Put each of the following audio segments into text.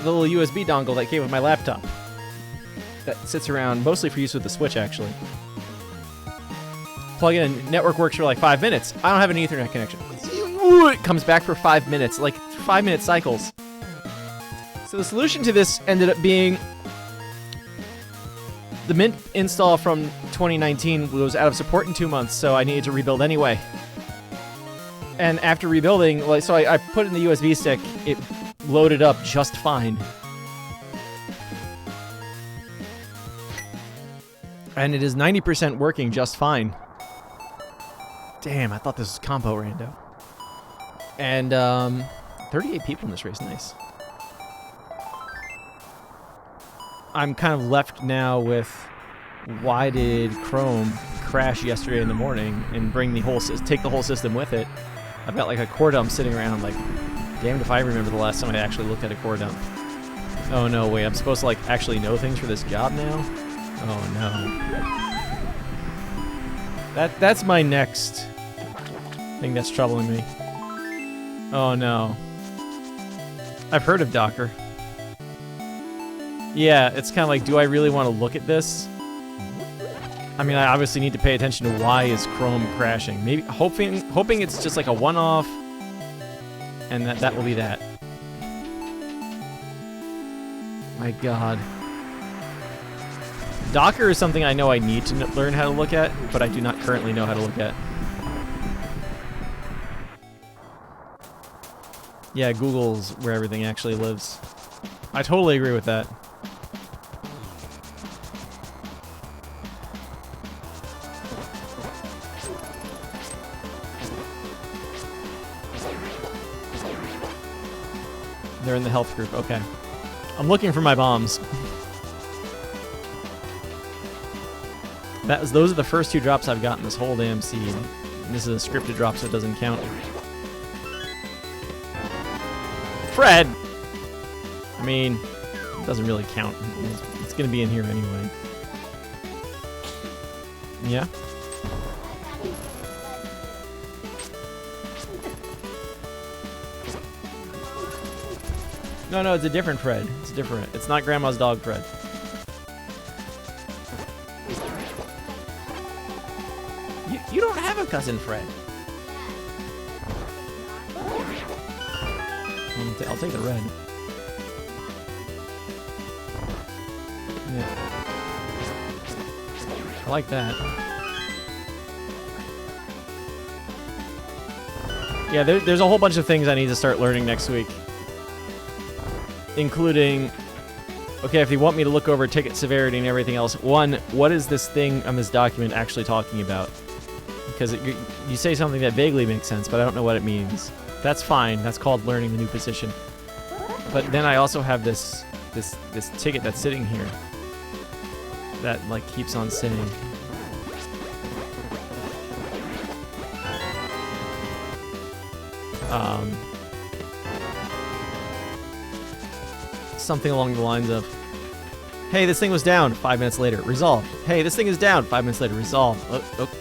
the little USB dongle that came with my laptop. That sits around mostly for use with the Switch, actually. Plug in, and network works for like 5 minutes. I don't have an Ethernet connection. It comes back for 5 minutes, like 5-minute cycles. So the solution to this ended up being the Mint install from 2019 was out of support in 2 months, so I needed to rebuild anyway. And after rebuilding, like, so I put in the USB stick, it loaded up just fine. And it is 90% working just fine. Damn, I thought this was combo rando. And 38 people in this race, nice. I'm kind of left now with why did Chrome crash yesterday in the morning and bring the whole take the whole system with it? I've got like a core dump sitting around. I'm like, damned if I remember the last time I actually looked at a core dump. Oh no, wait, I'm supposed to like actually know things for this job now? Oh no. That's my next thing that's troubling me. Oh no. I've heard of Docker. Yeah, it's kind of like, do I really want to look at this? I mean, I obviously need to pay attention to why is Chrome crashing. Maybe hoping it's just like a one-off, and that will be that. My God. Docker is something I know I need to learn how to look at, but I do not currently know how to look at. Yeah, Google's where everything actually lives. I totally agree with that. They're in the health group, okay. I'm looking for my bombs. Those are the first 2 drops I've gotten this whole damn seed. And this is a scripted drop, so it doesn't count. Fred! I mean, it doesn't really count. It's gonna be in here anyway. Yeah? No, it's a different Fred. It's different. It's not Grandma's dog Fred. You don't have a cousin Fred. I'll take the red. Yeah. I like that. Yeah, there's a whole bunch of things I need to start learning next week. Including, okay, if you want me to look over ticket severity and everything else, one, what is this thing on this document actually talking about? Because you say something that vaguely makes sense, but I don't know what it means. That's fine. That's called learning the new position. But then I also have this ticket that's sitting here that like keeps on sitting. Something along the lines of, hey, this thing was down, 5 minutes later, resolved. Hey, this thing is down, 5 minutes later, resolved.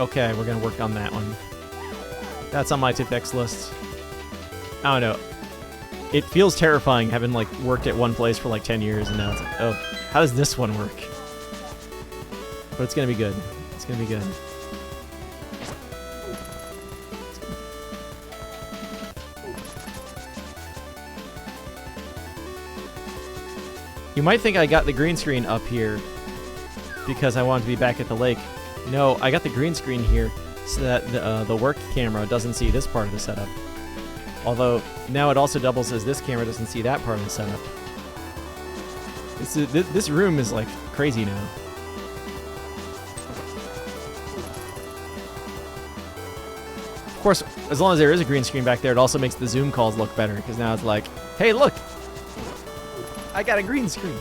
Okay, we're gonna work on that one. That's on my to-fix list. I don't know. It feels terrifying having like worked at one place for like 10 years and now it's like, oh, how does this one work? But it's gonna be good. It's gonna be good. You might think I got the green screen up here because I wanted to be back at the lake. No, I got the green screen here so that the work camera doesn't see this part of the setup. Although, now it also doubles as this camera doesn't see that part of the setup. This room is, like, crazy now. Of course, as long as there is a green screen back there, it also makes the Zoom calls look better, because now it's like, hey, look! I got a green screen!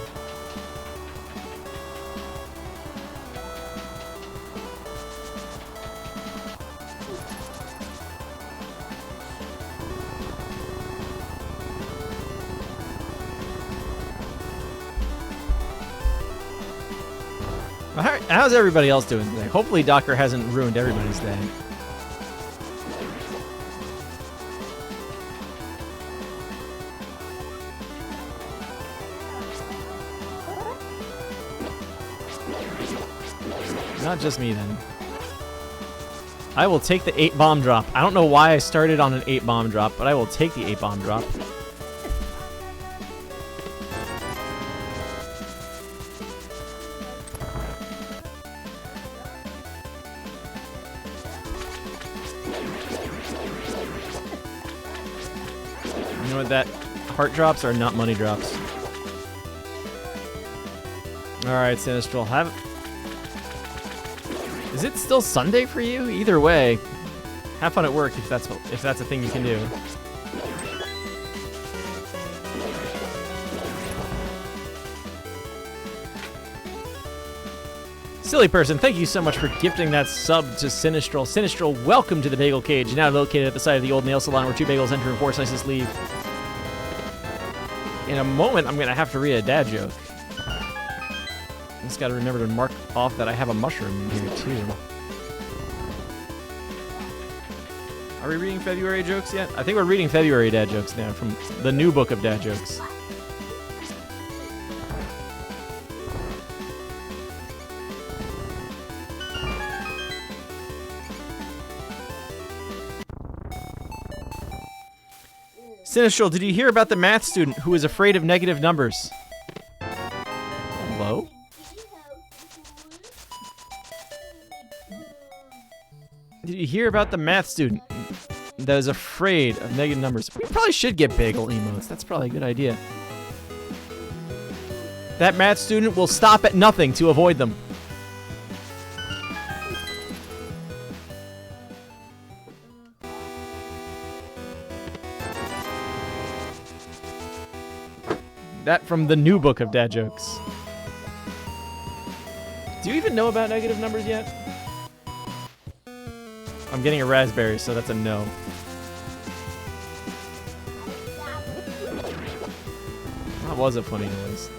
How's everybody else doing today? Hopefully Docker hasn't ruined everybody's day. Not just me, then. I will take the 8 bomb drop. I don't know why I started on an 8 bomb drop, but I will take the 8 bomb drop. You know what, that heart drops are not money drops. Alright, Sinistral, is it still Sunday for you? Either way, have fun at work if that's a thing you can do. Silly person, thank you so much for gifting that sub to Sinistral. Sinistral, welcome to the Bagel Cage, now located at the side of the old nail salon where 2 bagels enter and 4 slices leave. In a moment, I'm gonna have to read a dad joke. Just gotta remember to mark off that I have a mushroom in here too. Are we reading February jokes yet? I think we're reading February dad jokes now from the new book of dad jokes. Sinistral, did you hear about the math student who is afraid of negative numbers? Hello? Did you hear about the math student that is afraid of negative numbers? We probably should get bagel emotes. That's probably a good idea. That math student will stop at nothing to avoid them. That from the new book of dad jokes. Do you even know about negative numbers yet? I'm getting a raspberry, so that's a no. That was a funny noise.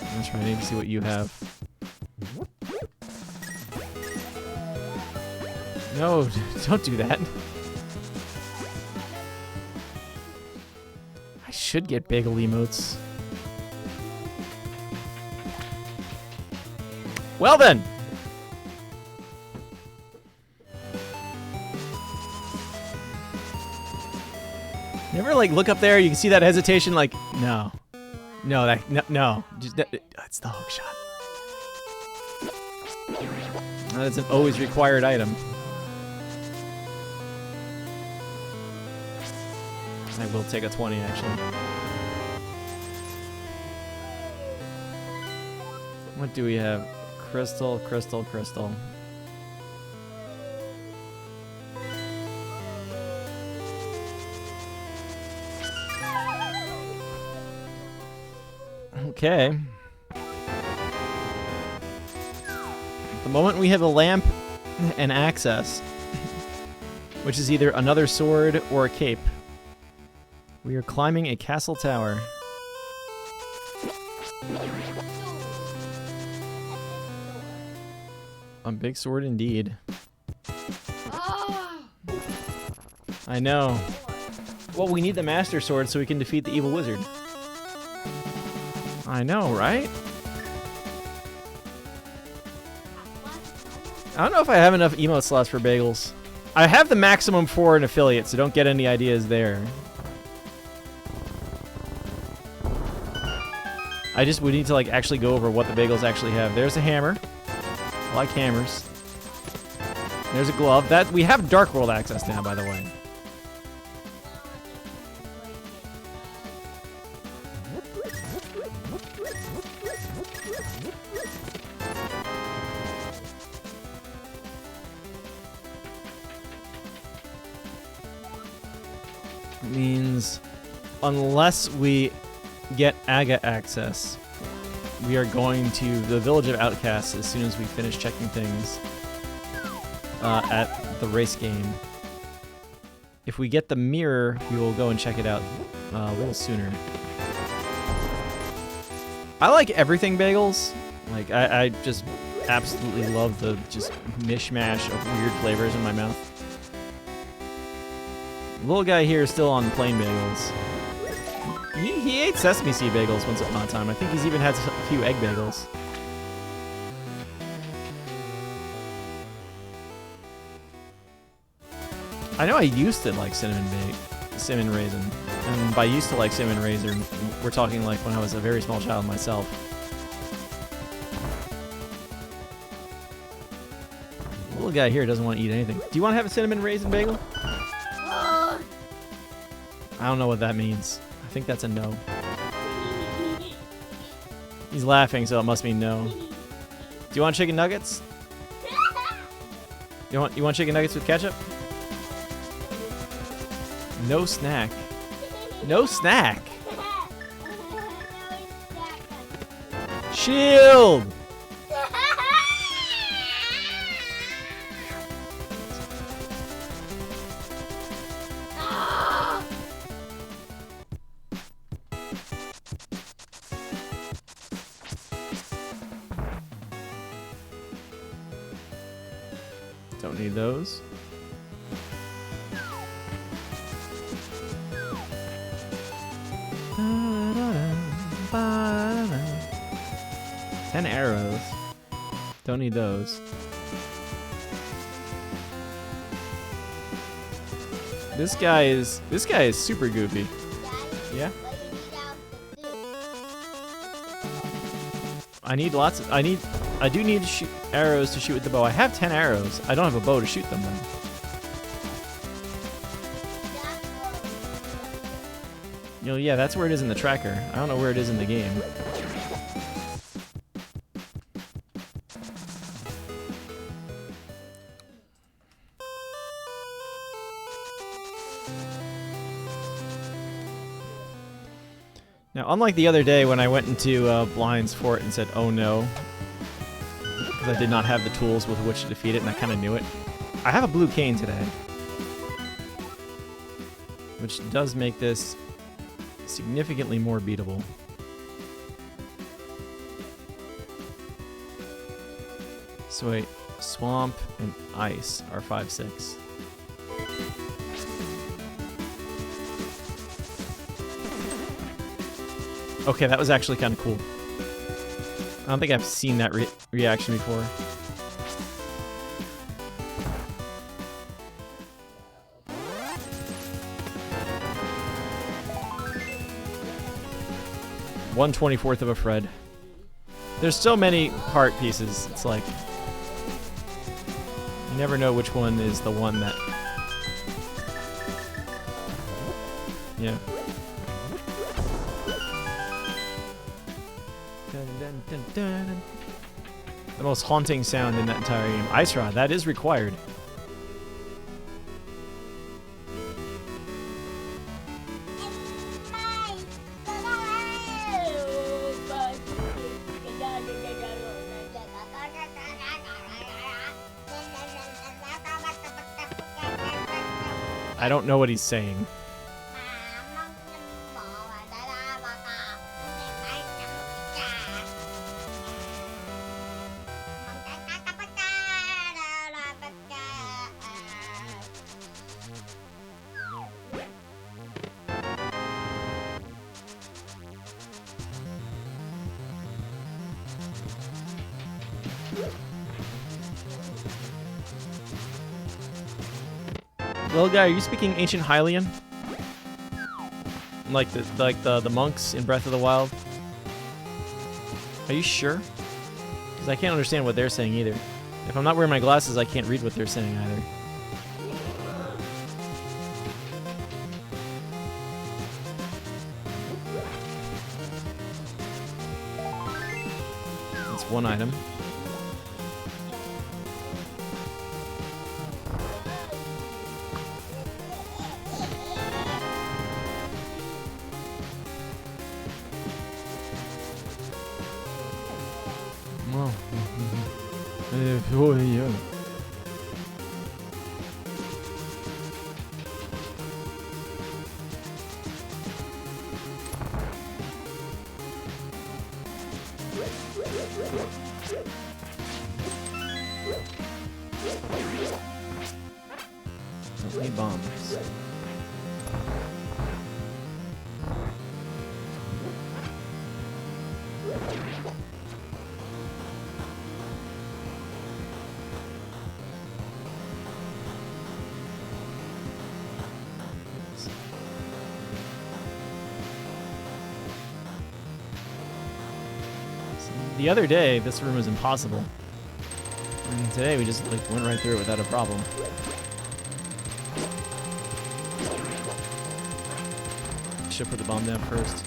That's right, I need to see what you have. No, don't do that. I should get bagel emotes. Well then! You ever like look up there, you can see that hesitation, like, no. No, no. Just, it's the hook shot. That's an always required item. I will take a 20, actually. What do we have? Crystal, crystal, crystal. Okay. At the moment we have a lamp and access, which is either another sword or a cape. We are climbing a castle tower. A big sword indeed. I know. Well, we need the master sword so we can defeat the evil wizard. I know, right? I don't know if I have enough emote slots for bagels. I have the maximum for an affiliate, so don't get any ideas there. We need to like actually go over what the bagels actually have. There's a hammer. I like hammers. There's a glove. That we have Dark World access now, by the way. Means unless we get Aga access, we are going to the Village of Outcasts as soon as we finish checking things at the race game. If we get the mirror, we will go and check it out a little sooner. I like everything bagels. Like, I just absolutely love the just mishmash of weird flavors in my mouth. Little guy here is still on plain bagels. He ate sesame seed bagels once upon a time. I think he's even had a few egg bagels. I know I used to like cinnamon raisin. And by used to like cinnamon raisin, we're talking like when I was a very small child myself. The little guy here doesn't want to eat anything. Do you want to have a cinnamon raisin bagel? I don't know what that means. I think that's a no. He's laughing, so it must mean no. Do you want chicken nuggets? You want chicken nuggets with ketchup? No snack. No snack. Shield. Don't need those. Ten arrows. Don't need those. This guy is super goofy. Yeah. I do need to shoot arrows to shoot with the bow. I have 10 arrows. I don't have a bow to shoot them then. You know, yeah, that's where it is in the tracker. I don't know where it is in the game. Now, unlike the other day when I went into Blind's Fort and said, oh no, because I did not have the tools with which to defeat it, and I kind of knew it, I have a blue cane today, which does make this significantly more beatable. So wait, swamp and ice are 5-6. Okay, that was actually kind of cool. I don't think I've seen that reaction before. One 1/24th of a Fred. There's so many heart pieces. It's like you never know which one is the one that. Yeah. The most haunting sound in that entire game. Ice Rod, that is required. I don't know what he's saying. Little guy, are you speaking Ancient Hylian? Like the monks in Breath of the Wild? Are you sure? Because I can't understand what they're saying either. If I'm not wearing my glasses, I can't read what they're saying either. That's one item. Oh, yeah. Don't need bombs. The other day, this room was impossible. And today, we just like went right through it without a problem. Should put the bomb down first.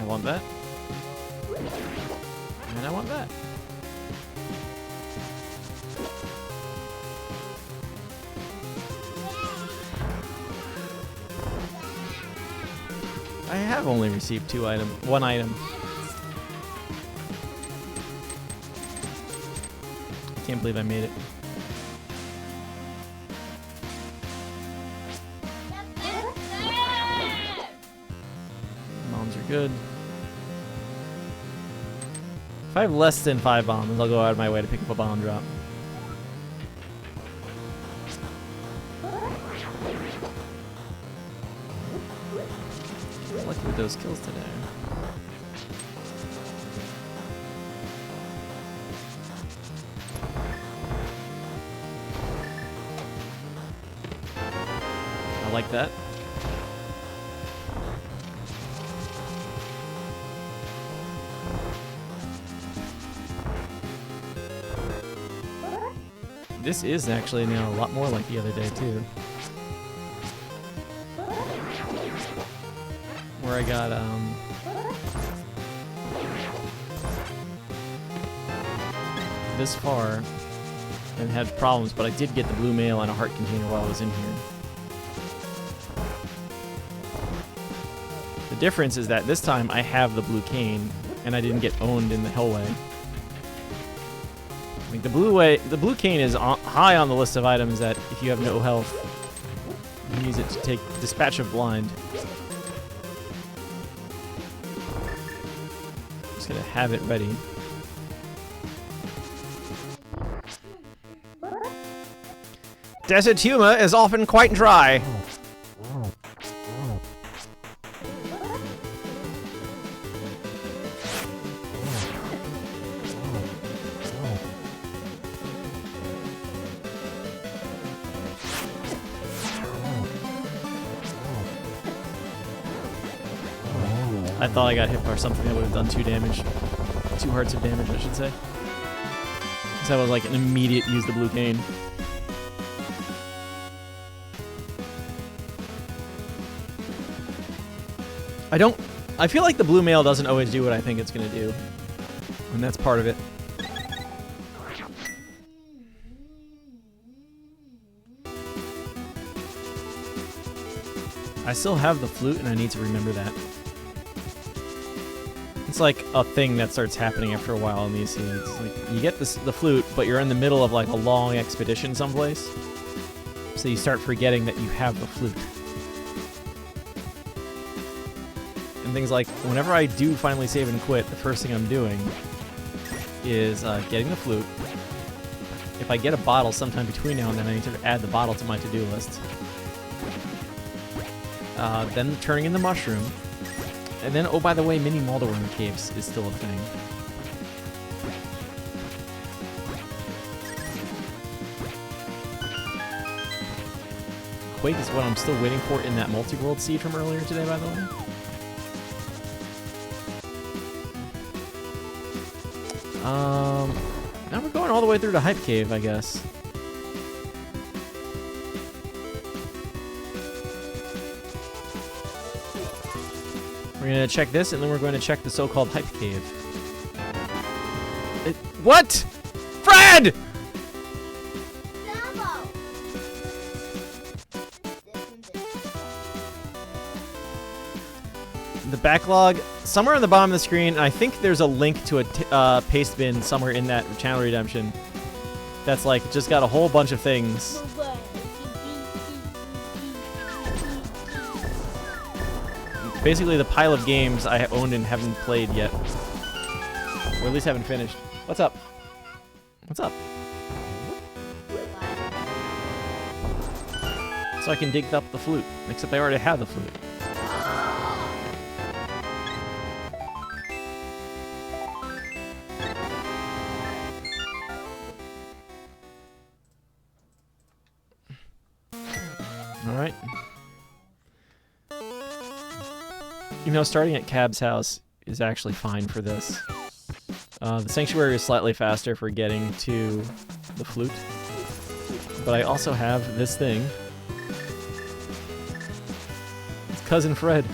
I want that. And I want that. I have only received one item. I can't believe I made it. Bombs are good. If I have less than 5 bombs, I'll go out of my way to pick up a bomb drop. Lucky with those kills today. I like that. This is actually now a lot more like the other day too. Where I got this far and had problems, but I did get the blue mail and a heart container while I was in here. The difference is that this time I have the blue cane and I didn't get owned in the hellway. Like the blue cane is high on the list of items that if you have no health, you can use it to take Dispatch of Blind. Just gonna have it ready. Desert humor is often quite dry. I thought I got hit by something that would have done 2 damage. 2 hearts of damage, I should say. So that was like an immediate use the blue cane. I feel like the blue mail doesn't always do what I think it's gonna do. And that's part of it. I still have the flute and I need to remember that. It's like a thing that starts happening after a while in these scenes. Like you get the flute, but you're in the middle of like a long expedition someplace. So you start forgetting that you have the flute. And things like, whenever I do finally save and quit, the first thing I'm doing is getting the flute. If I get a bottle sometime between now and then, I need to add the bottle to my to-do list. Then turning in the mushroom. And then, oh, by the way, mini Malderworm caves is still a thing. Quake is what I'm still waiting for in that multi-world seed from earlier today, by the way. Now we're going all the way through to Hype Cave, I guess. We're gonna check this, and then we're going to check the so-called Hype Cave. What? Fred! The backlog, somewhere on the bottom of the screen, and I think there's a link to a paste bin somewhere in that channel redemption that's like just got a whole bunch of things. Basically the pile of games I owned and haven't played yet. Or at least haven't finished. What's up? What's up? so I can dig up the flute. Except I already have the flute. Alright. You know, starting at Cab's house is actually fine for this. The Sanctuary is slightly faster for getting to the flute. But I also have this thing. It's Cousin Fred.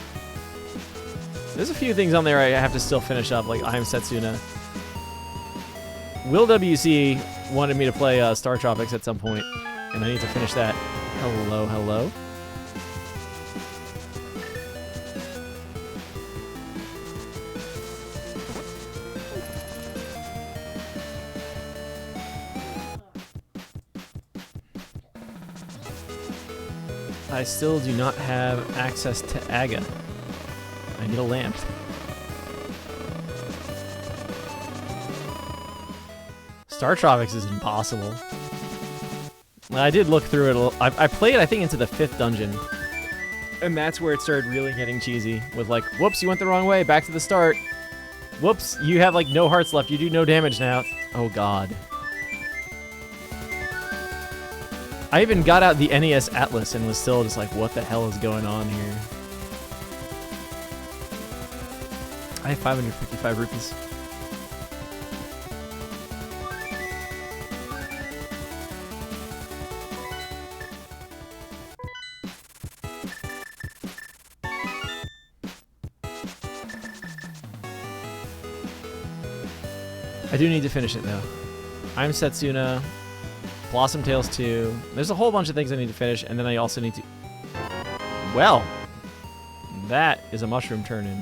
There's a few things on there I have to still finish up, like I Am Setsuna. Will WC wanted me to play Star Tropics at some point, and I need to finish that. Hello, hello. I still do not have access to Aga. I need a lamp. Star Tropics is impossible. I did look through it. I played, I think, into the 5th dungeon. And that's where it started really getting cheesy. With like, whoops, you went the wrong way. Back to the start. Whoops, you have like no hearts left. You do no damage now. Oh, God. I even got out the NES Atlas and was still just like, what the hell is going on here? I have 555 rupees. I do need to finish it though. I'm Setsuna. Blossom Tales 2. There's a whole bunch of things I need to finish, and then I also need to... Well, that is a mushroom turn-in.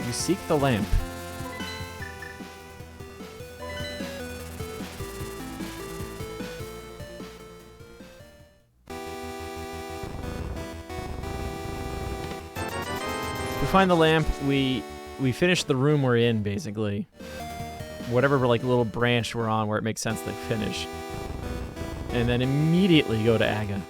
You seek the lamp. We find the lamp, we finish the room we're in, basically. Whatever like little branch we're on where it makes sense to finish. And then immediately go to Aga.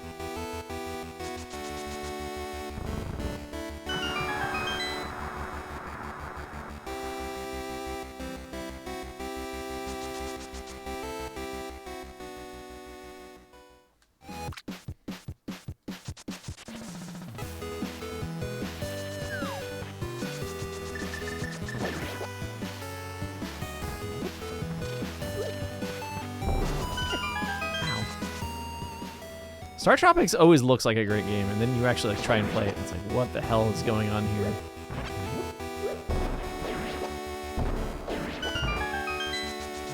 Star Tropics always looks like a great game, and then you actually like try and play it, and it's like, what the hell is going on here?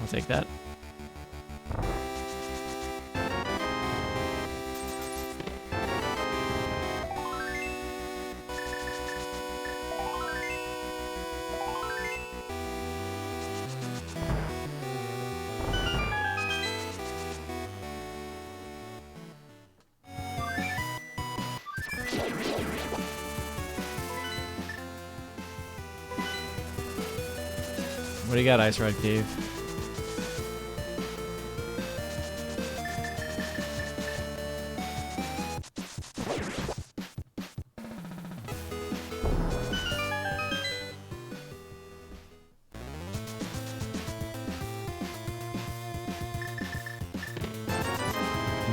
I'll take that. What do you got, Ice Ride Cave?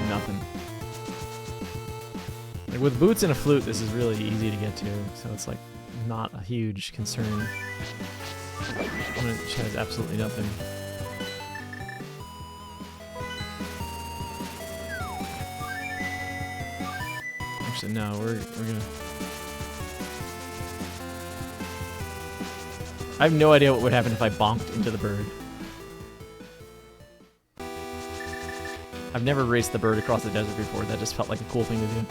Nothing. Like with boots and a flute, this is really easy to get to, so it's like not a huge concern. Which has absolutely nothing. Actually, no, we're gonna... I have no idea what would happen if I bonked into the bird. I've never raced the bird across the desert before. That just felt like a cool thing to do.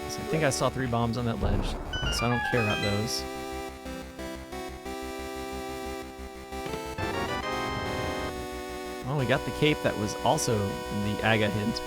So I think I saw 3 bombs on that ledge, so I don't care about those. Well, we got the cape that was also the Aga hint.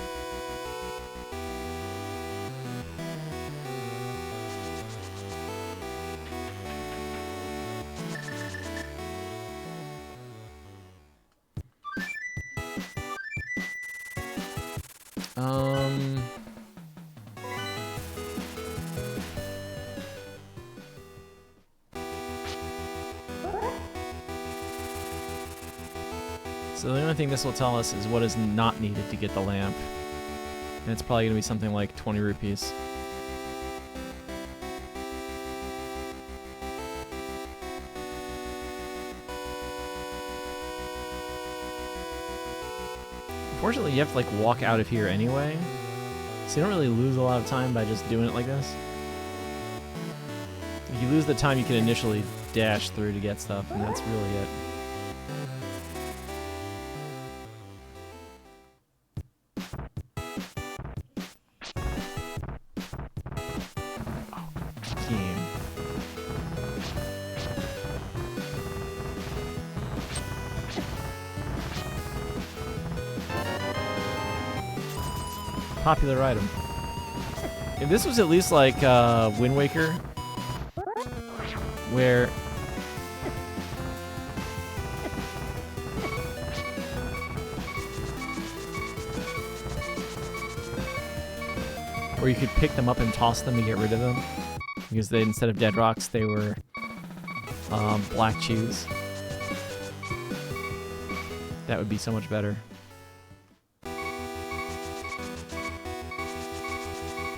So the only thing this will tell us is what is not needed to get the lamp. And it's probably going to be something like 20 rupees. Unfortunately, you have to like walk out of here anyway. So you don't really lose a lot of time by just doing it like this. If you lose the time you can initially dash through to get stuff, and that's really it. Popular item. If this was at least like Wind Waker, where you could pick them up and toss them to get rid of them, because they, instead of dead rocks, they were black chews. That would be so much better.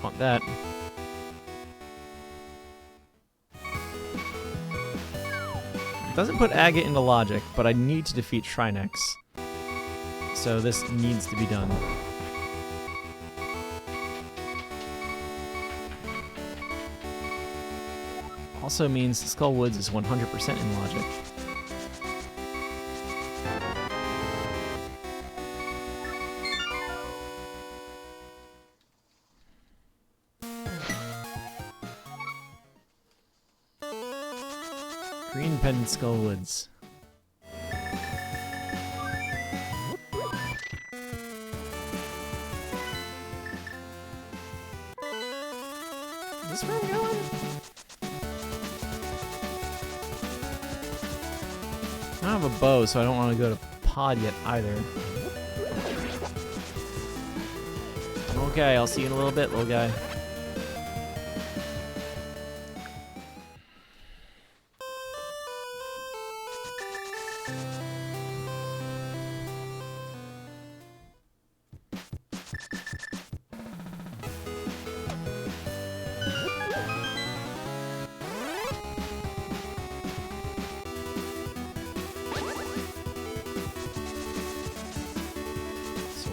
Want that. It doesn't put agate into logic, but I need to defeat Shrinex. So this needs to be done. Also means Skull Woods is 100% in logic. Green Pendant Skull Woods. Is this where I'm going? I don't have a bow, so I don't want to go to Pod yet either. Okay, I'll see you in a little bit, little guy.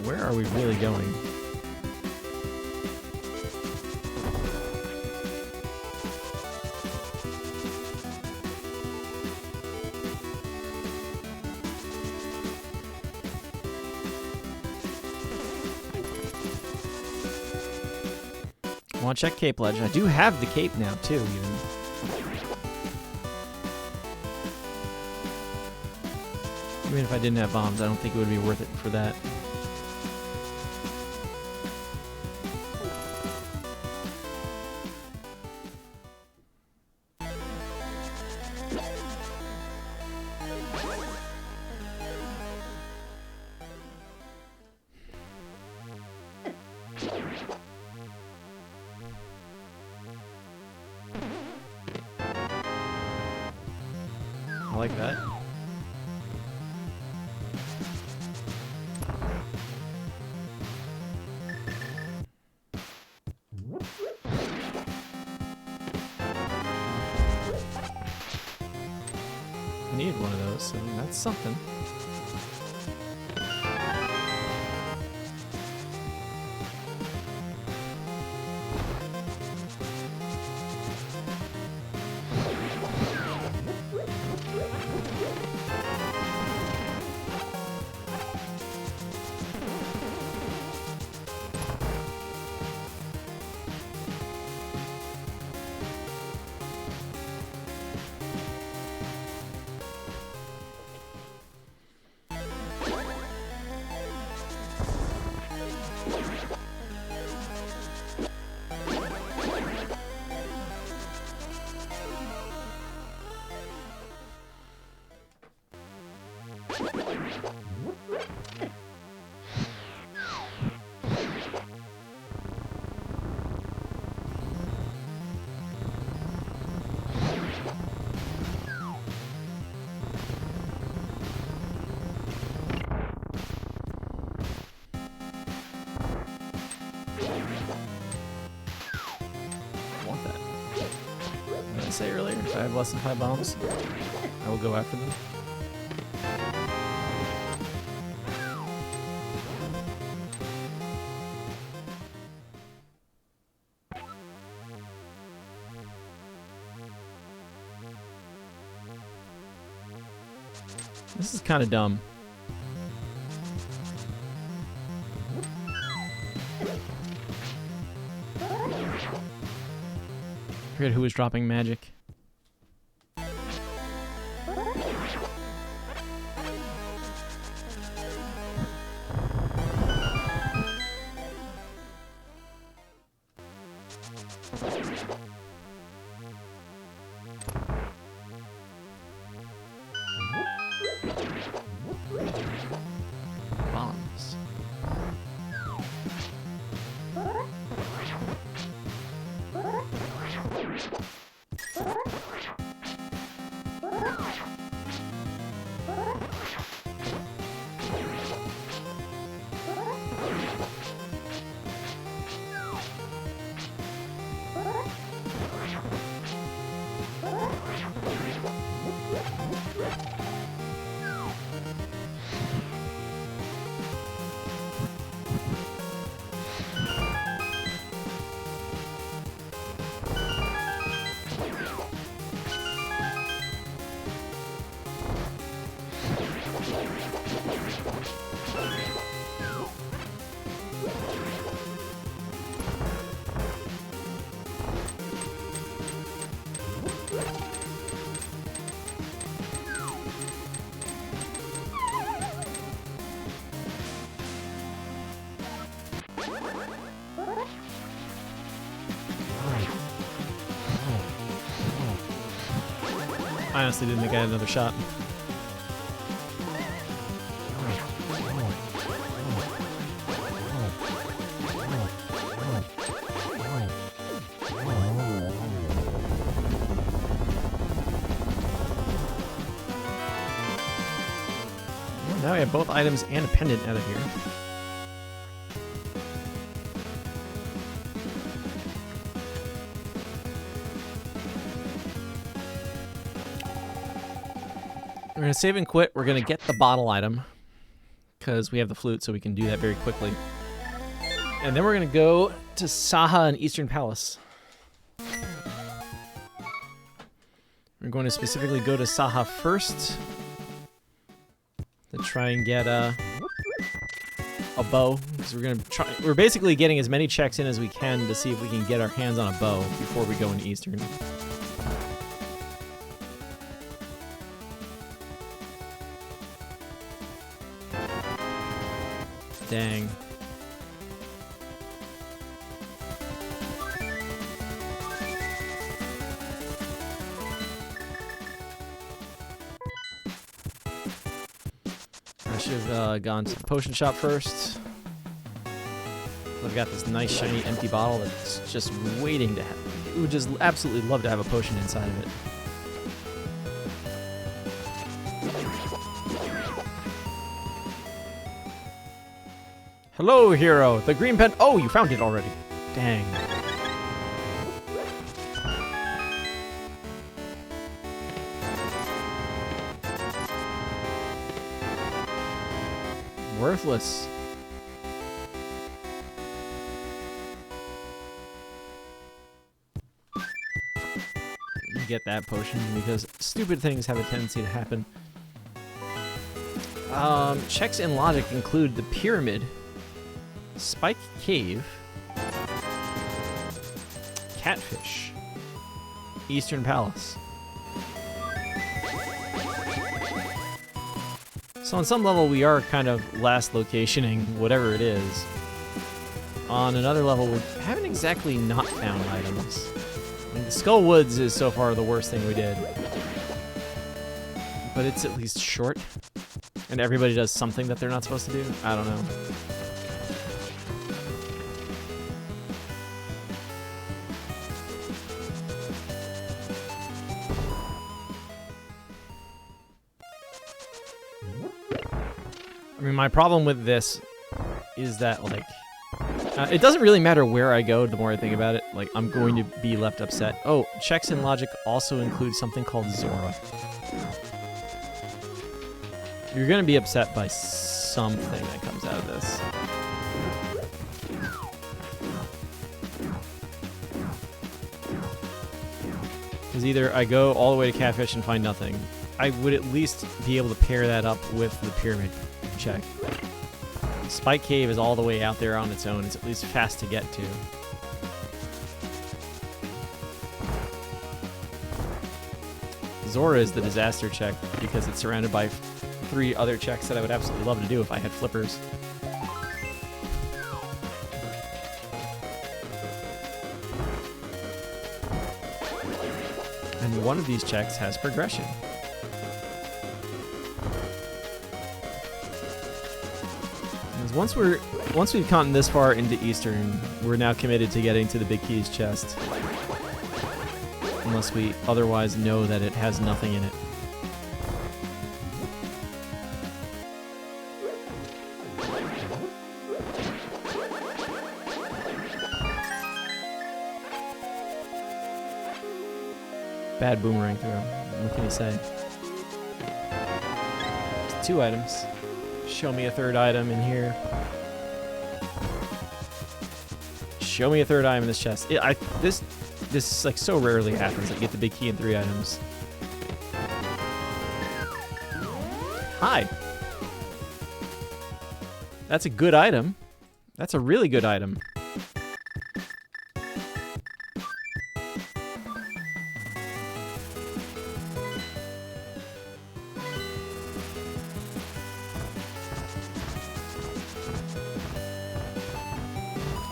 Where are we really going? I want to check Cape Ledge. I do have the cape now, too, even. Even if I didn't have bombs, I don't think it would be worth it for that. I like that. I need one of those, so that's something. I want that. What did I say earlier? If I have less than 5 bombs, I will go after them. This is kind of dumb. I forget who was dropping magic. Bombs. I honestly didn't think I had another shot. Now we have both items and a pendant out of here. We're going to save and quit. We're going to get the bottle item because we have the flute, so we can do that very quickly. And then we're going to go to Saha and Eastern Palace. We're going to specifically go to Saha first to try and get a bow. Because we're going to try. We're basically getting as many checks in as we can to see if we can get our hands on a bow before we go into Eastern. Dang. I should have gone to the potion shop first. I've got this nice shiny empty bottle that's just waiting to have. We would just absolutely love to have a potion inside of it. Hello, hero. The green pen. Oh, you found it already. Dang. Worthless. Get that potion because stupid things have a tendency to happen. Checks in logic include the pyramid, Spike Cave, Catfish, Eastern Palace. So on some level we are kind of last locationing whatever it is. On another level we haven't exactly not found items. I mean, the Skull Woods is so far the worst thing we did. But it's at least short. And everybody does something that they're not supposed to do. I don't know. I mean, my problem with this is that, like, It doesn't really matter where I go the more I think about it. Like, I'm going to be left upset. Oh, checks in logic also include something called Zora. You're going to be upset by something that comes out of this. Because either I go all the way to Catfish and find nothing. I would at least be able to pair that up with the pyramid check. Spike Cave is all the way out there on its own. It's at least fast to get to. Zora is the disaster check because it's surrounded by 3 other checks that I would absolutely love to do if I had flippers. And one of these checks has progression. Once we've gotten this far into Eastern, we're now committed to getting to the Big Keys chest. Unless we otherwise know that it has nothing in it. Bad boomerang throw. What can you say? 2 items. Show me a 3rd item in here. Show me a 3rd item in this chest. This like so rarely happens. I get the big key and 3 items. Hi. That's a good item. That's a really good item.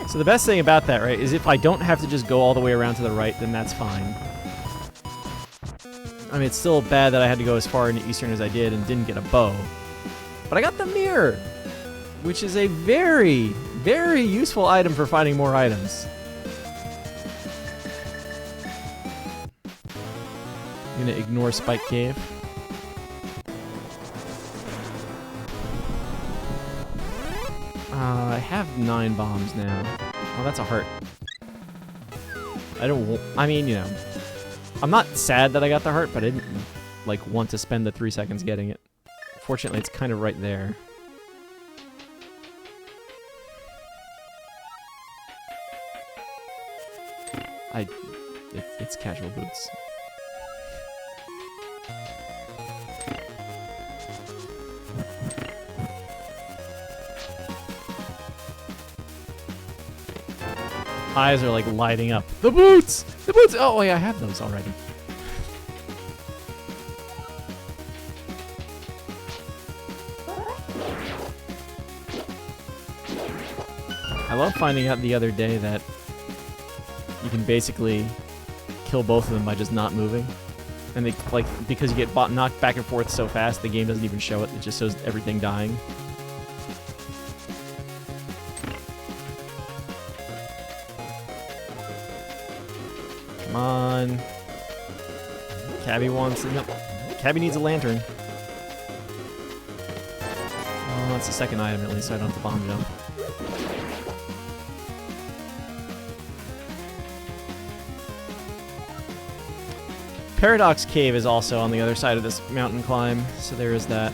So the best thing about that, right, is if I don't have to just go all the way around to the right, then that's fine. I mean, it's still bad that I had to go as far into Eastern as I did and didn't get a bow. But I got the mirror, which is a very, very useful item for finding more items. I'm gonna ignore Spike Cave. I have 9 bombs now. Oh, that's a heart. I mean, you know, I'm not sad that I got the heart, but I didn't, like, want to spend the 3 seconds getting it. Fortunately, it's kind of right there. It's casual boots. Eyes are like lighting up. The boots! The boots! Oh, wait, I have those already. I love finding out the other day that you can basically kill both of them by just not moving. And they, like, because you get knocked back and forth so fast, the game doesn't even show it. It just shows everything dying. Come on. Cabby wants... No. Cabby needs a lantern. Oh, that's the second item at least, so I don't have to bomb jump. Paradox Cave is also on the other side of this mountain climb, so there is that.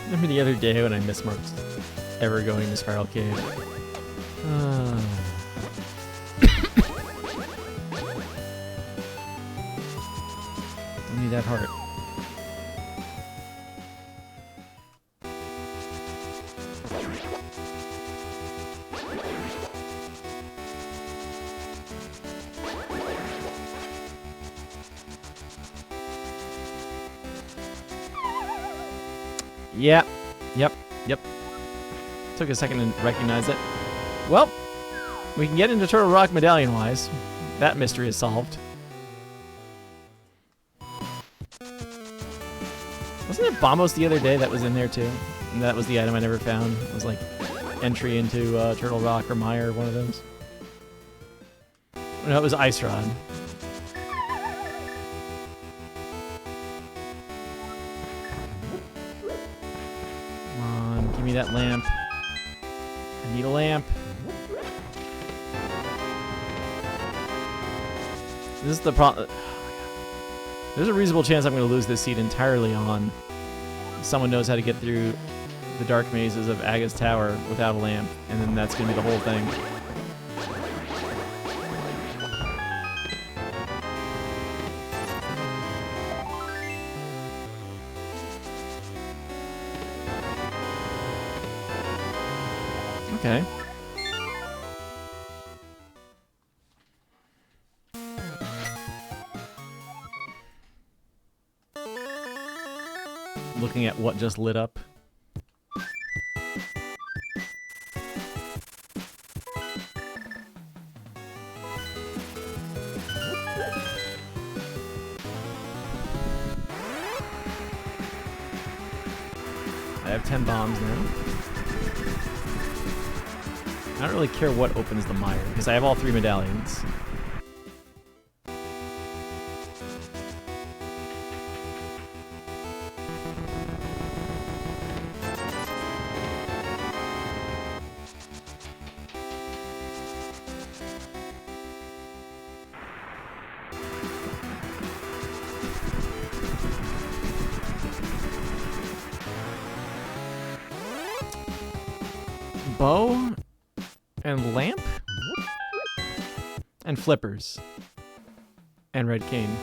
Remember the other day when I mismarked ever going to Spiral Cave? Give me that heart. Yeah. Yep. Took a second to recognize it. Well, we can get into Turtle Rock medallion-wise. That mystery is solved. Wasn't it Bombos the other day that was in there too? And that was the item I never found. It was like entry into Turtle Rock or Mire, one of those. No, it was Ice Rod. Come on, give me that lamp. I need a lamp. This is the problem. There's a reasonable chance I'm going to lose this seed entirely on someone knows how to get through the dark mazes of Aga's Tower without a lamp, and then that's going to be the whole thing. Okay. Looking at what just lit up. I have 10 bombs now. I don't really care what opens the mire, because I have all 3 medallions. Bow and lamp and flippers and red cane.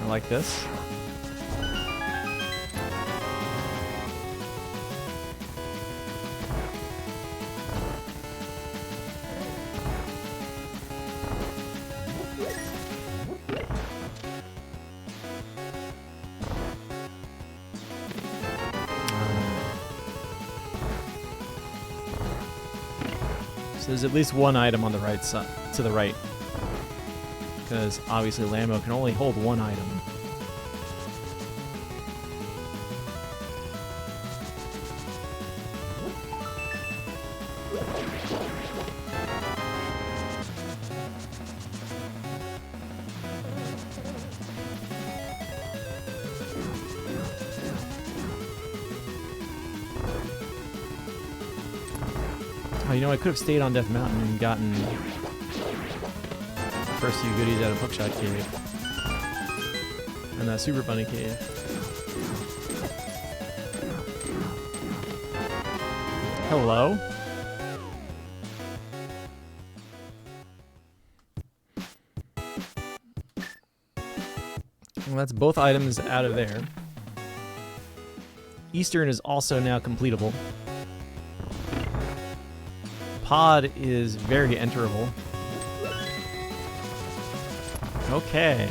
Like this. So there's at least one item on the right side, to the right. Because obviously Lambo can only hold one item. Oh, you know, I could have stayed on Death Mountain and gotten the first few goodies out of Hookshot Cave. And that Super Bunny Cave. Hello? Well, that's both items out of there. Eastern is also now completable. Pod is very enterable. Okay.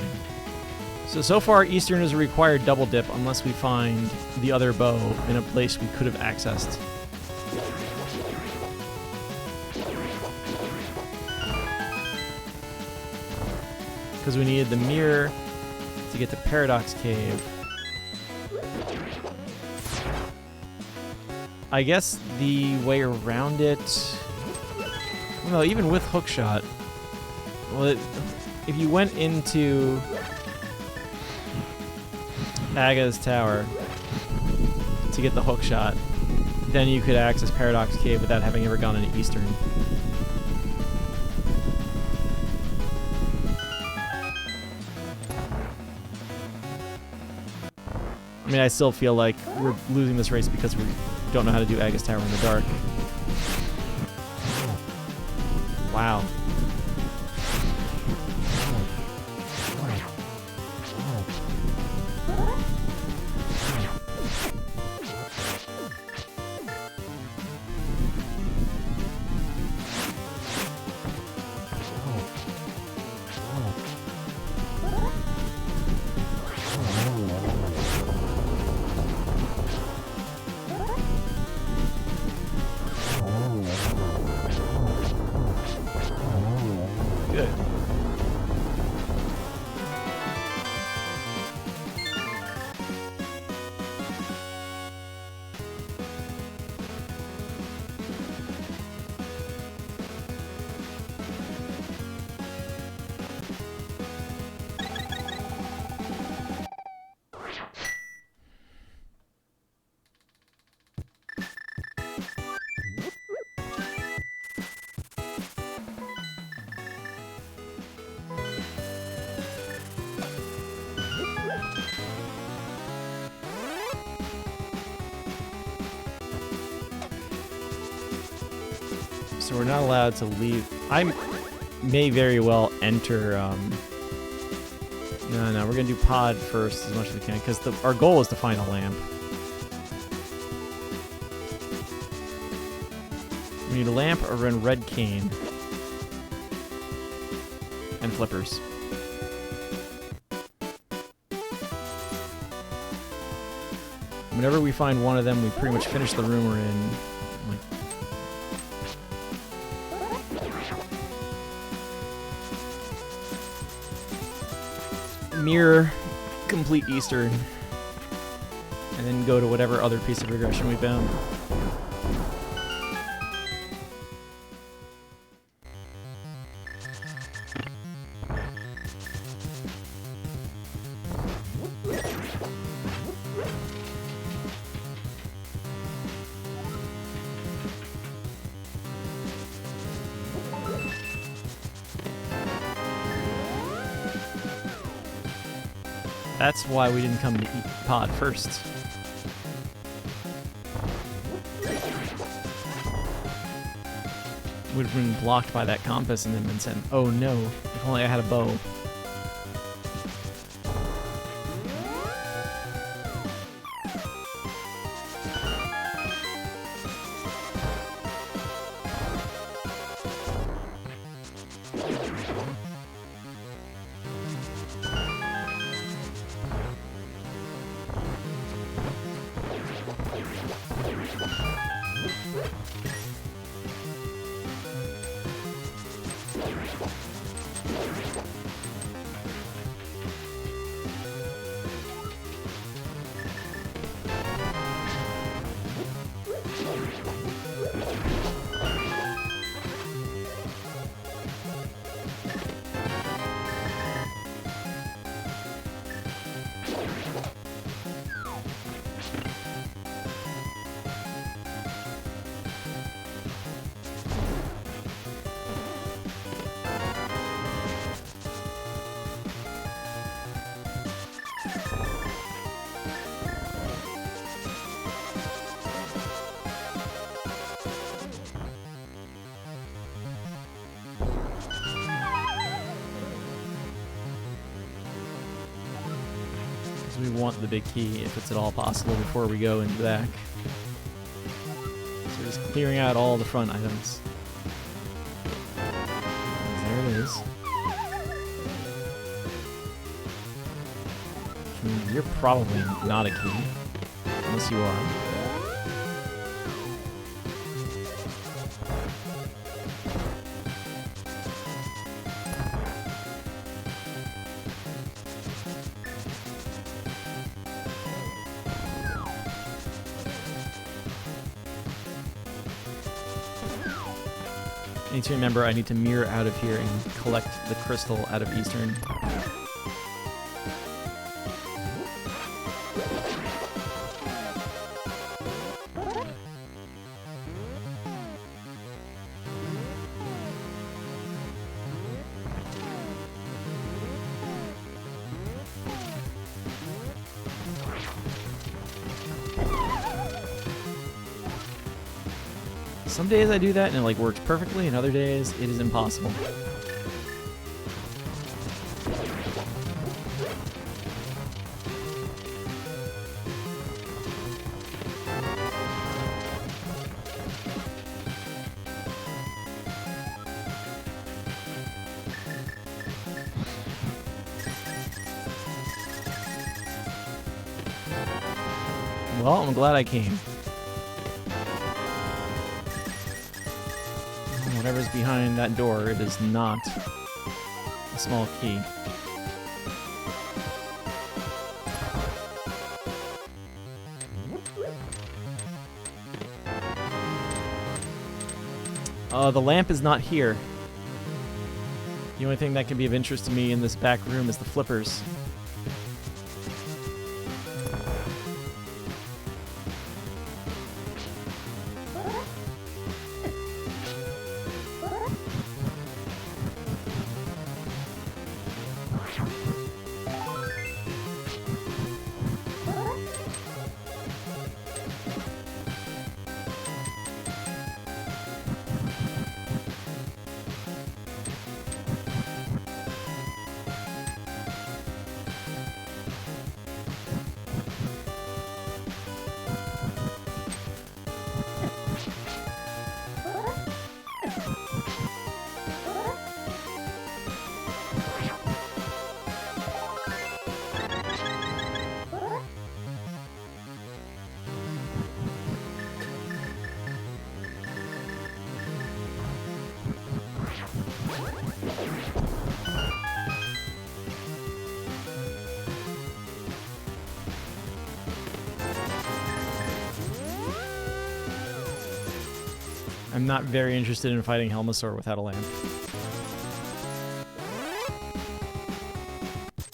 So far, Eastern is a required double dip unless we find the other bow in a place we could have accessed. Because we needed the mirror to get to Paradox Cave. I guess the way around it... Well, even with Hookshot, Well, if you went into Aga's tower to get the hook shot, then you could access Paradox Cave without having ever gone into Eastern. I mean, I still feel like we're losing this race because we don't know how to do Aga's tower in the dark. Wow. Good. So we're not allowed to leave. I may very well enter. No, we're gonna do pod first as much as we can because our goal is to find a lamp. We need a lamp or a red cane and flippers. Whenever we find one of them, we pretty much finish the room we're in. Like, mirror complete Eastern, and then go to whatever other piece of regression we found. That's why we didn't come to eat pod first. Would have been blocked by that compass and then been sent. Oh no, if only I had a bow. We want the big key if it's at all possible before we go into the back. So we're just clearing out all the front items. There it is. You're probably not a key, unless you are. need to remember I need to mirror out of here and collect the crystal out of Eastern. Some days I do that and it like works perfectly, and other days it is impossible. Well, I'm glad I came. Whatever's behind that door, it is not a small key. The lamp is not here. The only thing that can be of interest to me in this back room is the flippers. I'm not very interested in fighting Helmasaur without a lamp.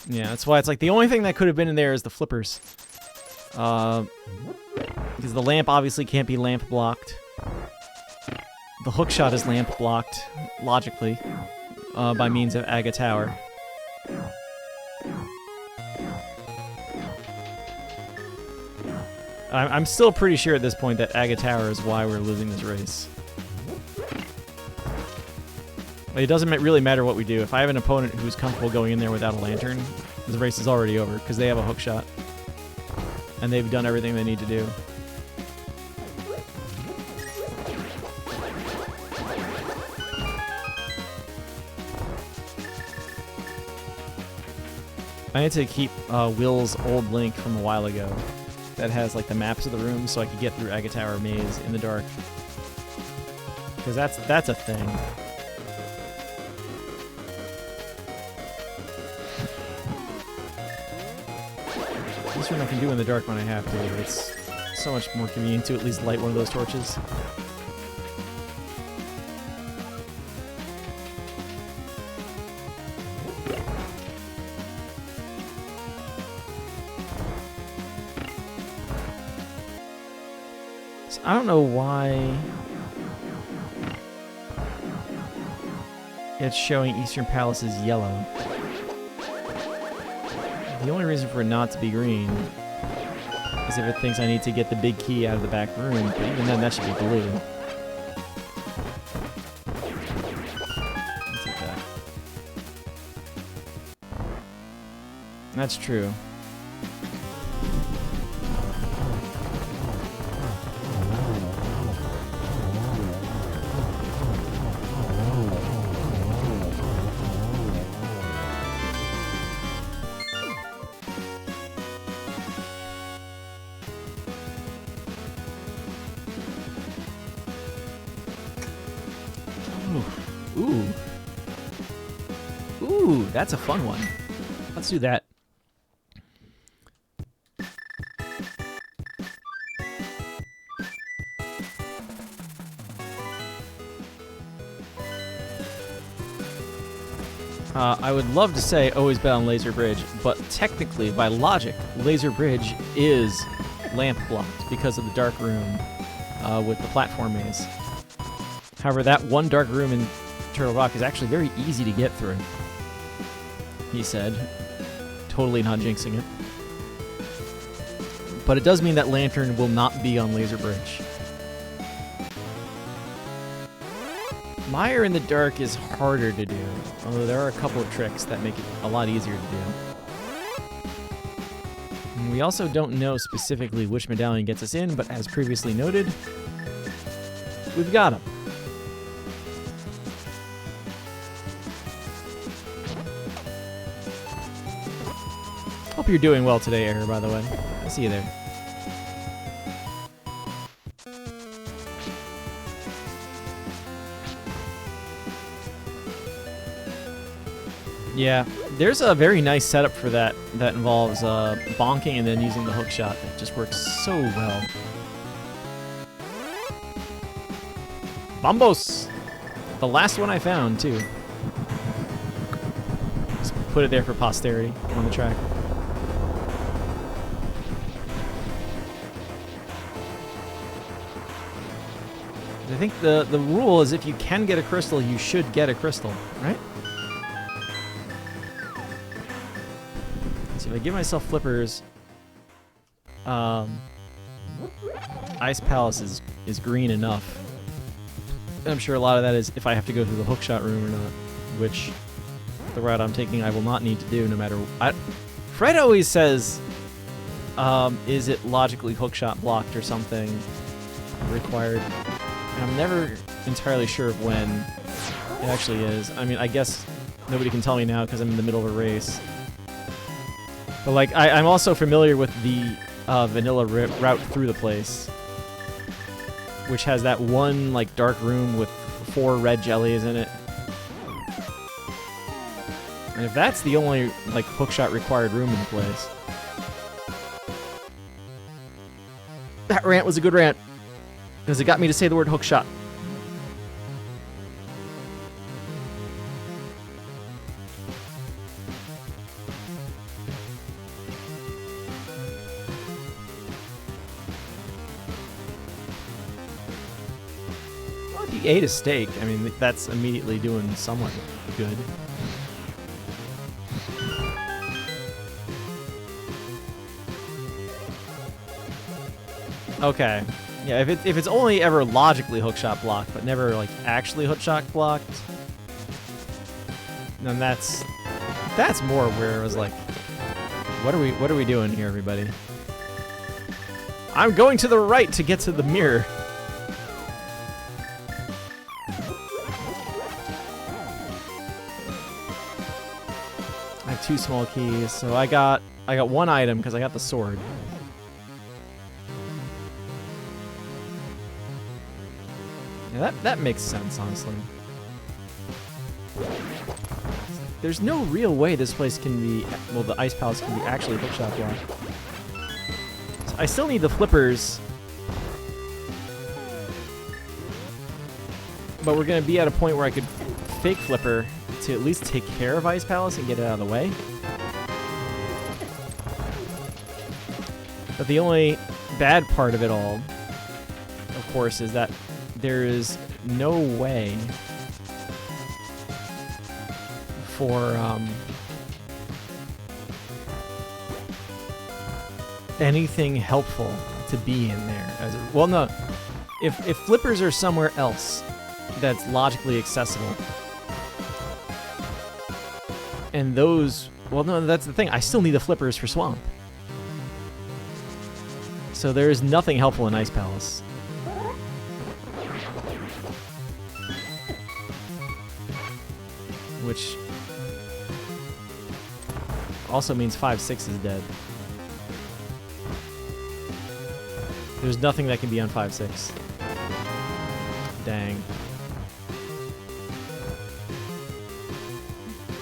Yeah, that's why it's like the only thing that could have been in there is the flippers. Because the lamp obviously can't be lamp blocked. The hookshot is lamp blocked, logically, by means of Aga Tower. I'm still pretty sure at this point that Aga Tower is why we're losing this race. But it doesn't really matter what we do. If I have an opponent who's comfortable going in there without a lantern, the race is already over, because they have a hookshot. And they've done everything they need to do. I need to keep Will's old link from a while ago that has like the maps of the rooms so I could get through Aga Tower Maze in the dark. Because that's a thing. This room I can do in the dark when I have to, but it's so much more convenient to at least light one of those torches. So I don't know why it's showing Eastern Palace as yellow. The only reason for it not to be green is if it thinks I need to get the big key out of the back room, but even then that should be blue. I'll take that. That's true. Ooh, that's a fun one. Let's do that. I would love to say always bet on Laser Bridge, but technically, by logic, Laser Bridge is lamp blocked because of the dark room with the platform maze. However, that one dark room in Turtle Rock is actually very easy to get through, he said, totally not jinxing it. But it does mean that Lantern will not be on Laser Bridge. Mire in the dark is harder to do, although there are a couple of tricks that make it a lot easier to do. And we also don't know specifically which medallion gets us in, but as previously noted, we've got him. Hope you're doing well today, Error, by the way. I see you there. Yeah, there's a very nice setup for that that involves bonking and then using the hook shot. It just works so well. Bombos! The last one I found, too. Just put it there for posterity on the track. I think the rule is if you can get a crystal, you should get a crystal, right? So if I give myself flippers, Ice Palace is green enough. I'm sure a lot of that is if I have to go through the hookshot room or not, which the route I'm taking I will not need to do no matter... Fred always says, is it logically hookshot blocked or something required? And I'm never entirely sure of when it actually is. I mean, I guess nobody can tell me now because I'm in the middle of a race. But like, I'm also familiar with the vanilla route through the place, which has that one like dark room with 4 red jellies in it. And if that's the only like hookshot required room in the place, that rant was a good rant because it got me to say the word hookshot. He ate a steak. I mean, that's immediately doing somewhat good. Okay. Yeah, if it's only ever logically hookshot blocked, but never like actually hookshot blocked, then that's more where it was like, what are we doing here, everybody? I'm going to the right to get to the mirror. I have 2 small keys, so I got 1 item because I got the sword. Yeah, that makes sense, honestly. There's no real way this place can be, well, the Ice Palace can be actually hookshot blocked. So I still need the flippers, but we're gonna be at a point where I could fake flipper to at least take care of Ice Palace and get it out of the way. But the only bad part of it all, of course, is that there is no way for anything helpful to be in there. Well, no. If flippers are somewhere else that's logically accessible, and those... Well, no, that's the thing. I still need the flippers for Swamp. So there is nothing helpful in Ice Palace. Which also means 5-6 is dead. There's nothing that can be on 5-6. Dang.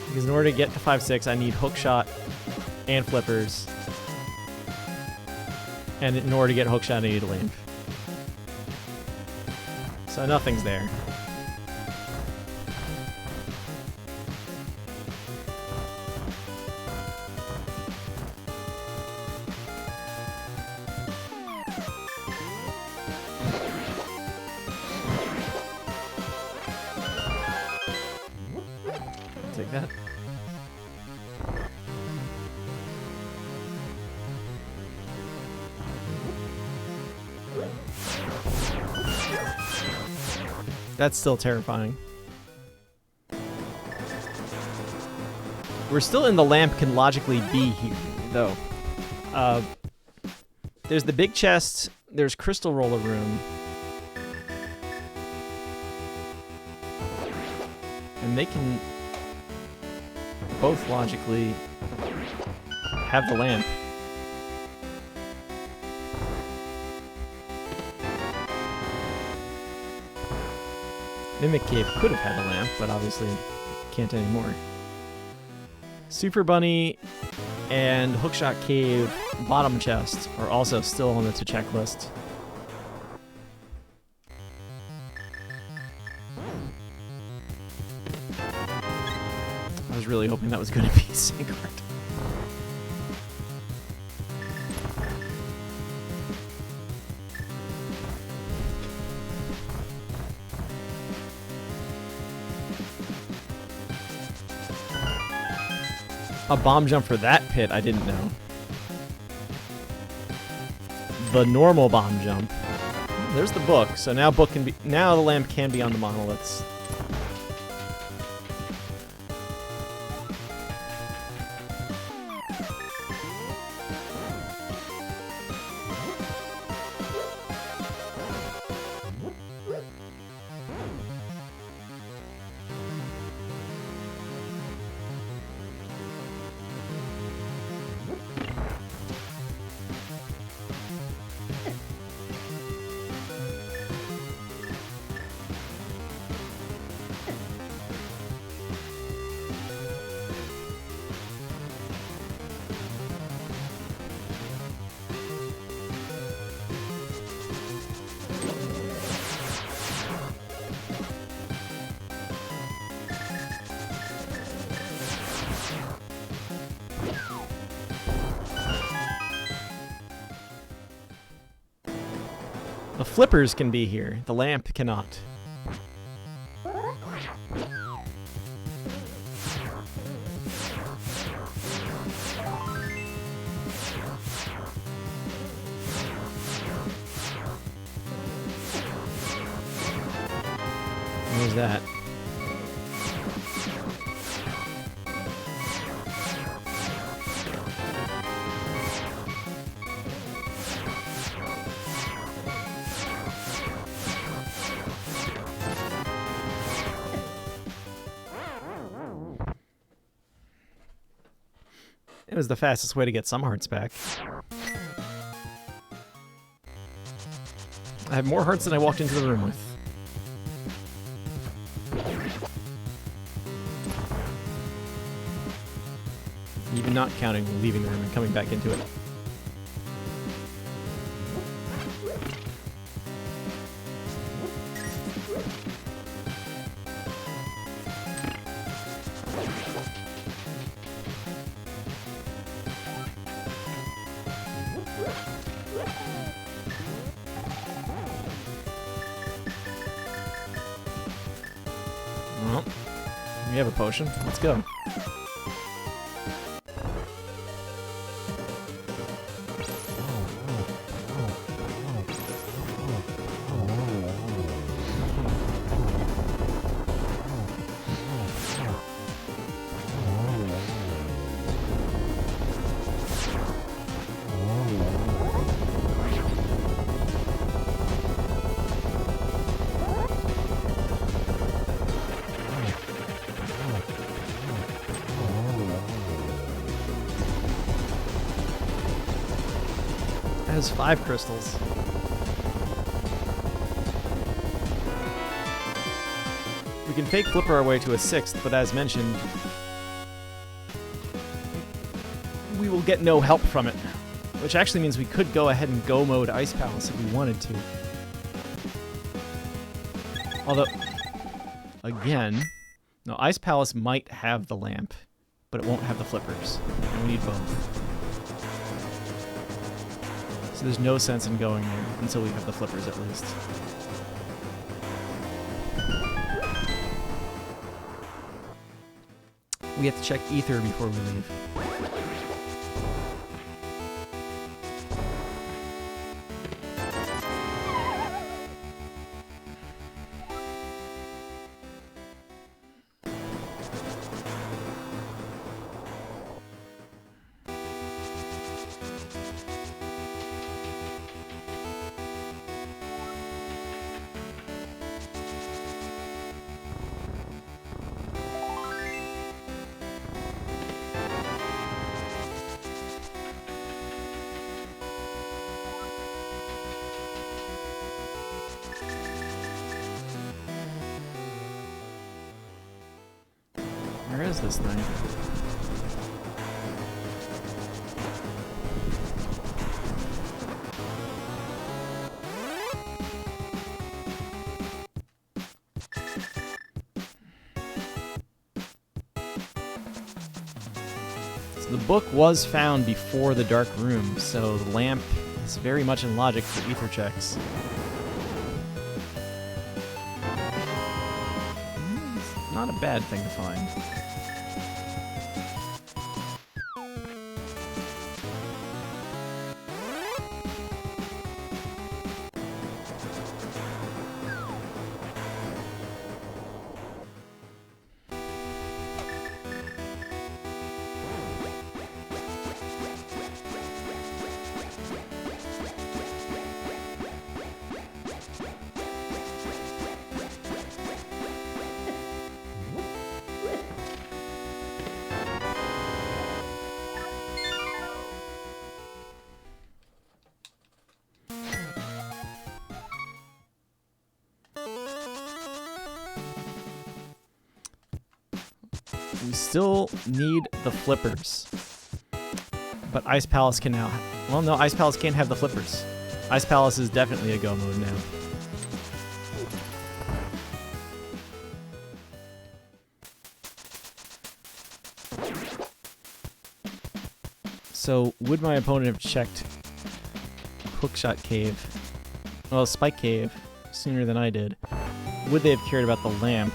Because in order to get to 5-6, I need hookshot and flippers. And in order to get hookshot, I need a lamp. So nothing's there. like that. That's still terrifying. We're still in the lamp can logically be here, though. There's the big chest. There's Crystal Roller Room. And they can both logically have the lamp. Mimic Cave could have had the lamp, but obviously can't anymore. Super Bunny and Hookshot Cave bottom chest are also still on the to-check list. I was really hoping that was going to be Synchro. A bomb jump for that pit, I didn't know. The normal bomb jump. There's the book, so now the lamp can be on the monoliths. The flippers can be here. The lamp cannot. Where's that? It was the fastest way to get some hearts back. I have more hearts than I walked into the room with. Even not counting leaving the room and coming back into it. Well, we have a potion. Let's go. Has 5 crystals. We can fake flipper our way to a 6th, but as mentioned, we will get no help from it. Which actually means we could go ahead and go mode Ice Palace if we wanted to. Although, again, no, Ice Palace might have the lamp, but it won't have the flippers. And we need both. So there's no sense in going there until we have the flippers at least. We have to check ether before we leave. Where is this thing? So the book was found before the dark room, so the lamp is very much in logic for ether checks. It's not a bad thing to find. We still need the flippers. But Ice Palace can now... Well, no, Ice Palace can't have the flippers. Ice Palace is definitely a go mode now. So, would my opponent have checked Hookshot Cave, well, Spike Cave, sooner than I did? Would they have cared about the lamp?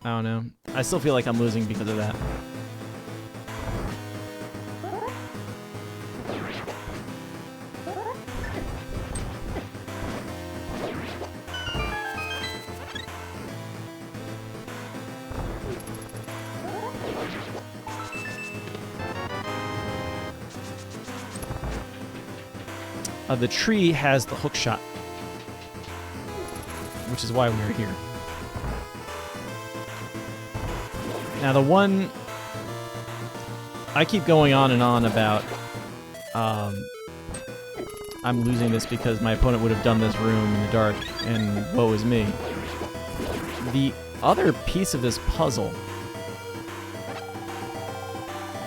I don't know. I still feel like I'm losing because of that. The tree has the hook shot, which is why we are here. Now the one... I keep going on and on about I'm losing this because my opponent would have done this room in the dark, and woe is me. The other piece of this puzzle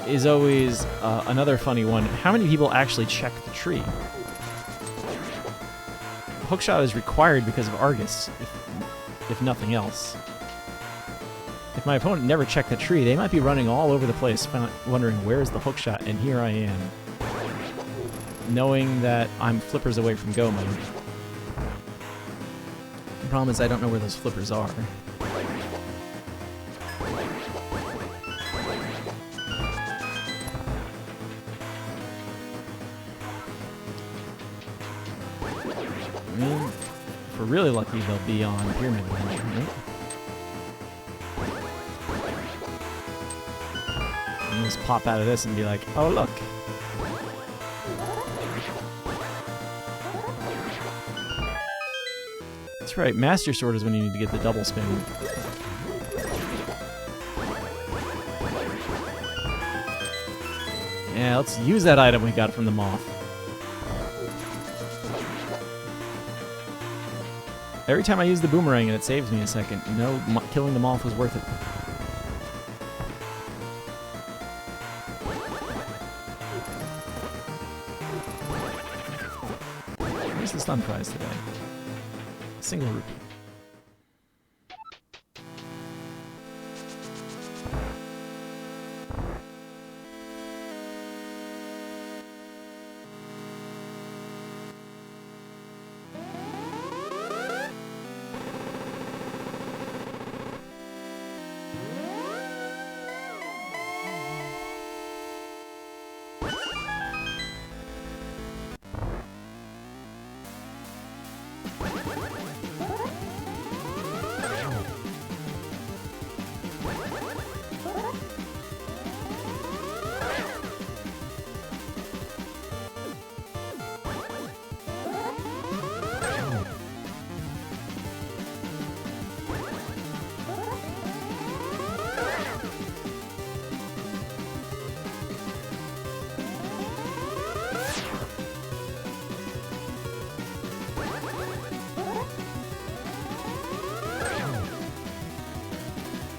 is always another funny one. How many people actually check the tree? Hookshot is required because of Argus, if nothing else. If my opponent never checked the tree, they might be running all over the place, wondering where's the hookshot, and here I am, knowing that I'm flippers away from go mode. The problem is I don't know where those flippers are. I mean, if we're really lucky, they'll be on Pyramid Line, right? And just pop out of this and be like, oh look. That's right, Master Sword is when you need to get the double spin. Yeah, let's use that item we got from the moth. Every time I use the boomerang and it saves me a second, you know, killing the moth was worth it. Where's the stun prize today? Single rupee.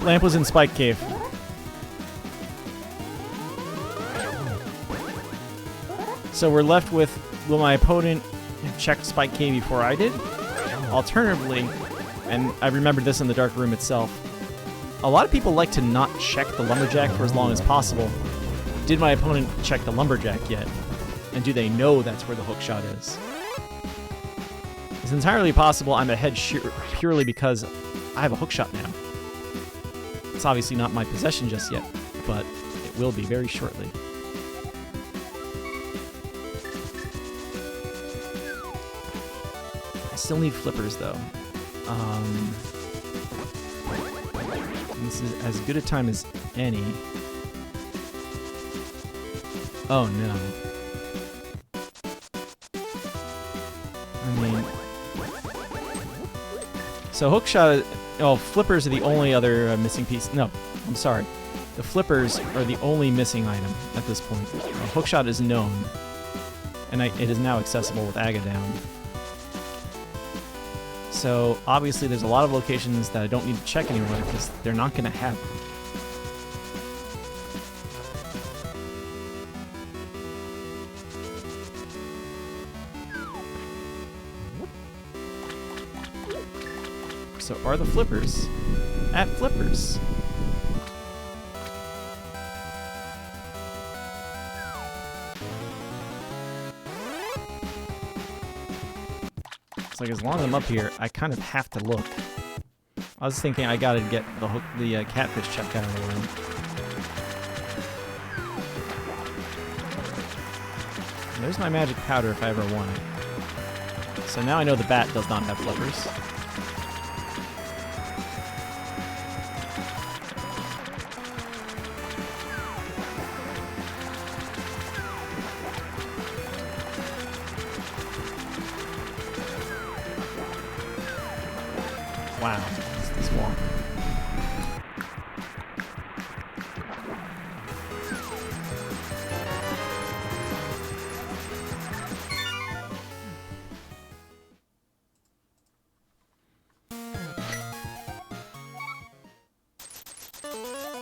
lamp was in Spike Cave. So we're left with, will my opponent have checked Spike Cave before I did? Alternatively, and I remembered this in the dark room itself, a lot of people like to not check the lumberjack for as long as possible. Did my opponent check the lumberjack yet? And do they know that's where the hook shot is? It's entirely possible I'm ahead purely because I have a hook shot now. It's obviously not my possession just yet, but it will be very shortly. I still need flippers though. This is as good a time as any. Oh no. I mean, so hookshot. Oh, flippers are the only other missing piece. No, I'm sorry. The flippers are the only missing item at this point. Hookshot is known, and it is now accessible with Aga down. So obviously, there's a lot of locations that I don't need to check anymore because they're not going to have them. So are the flippers at flippers? It's like as long as I'm up here, I kind of have to look. I was thinking I gotta get the catfish checked out of the way. There's my magic powder if I ever want it. So now I know the bat does not have flippers. Wow, this wall.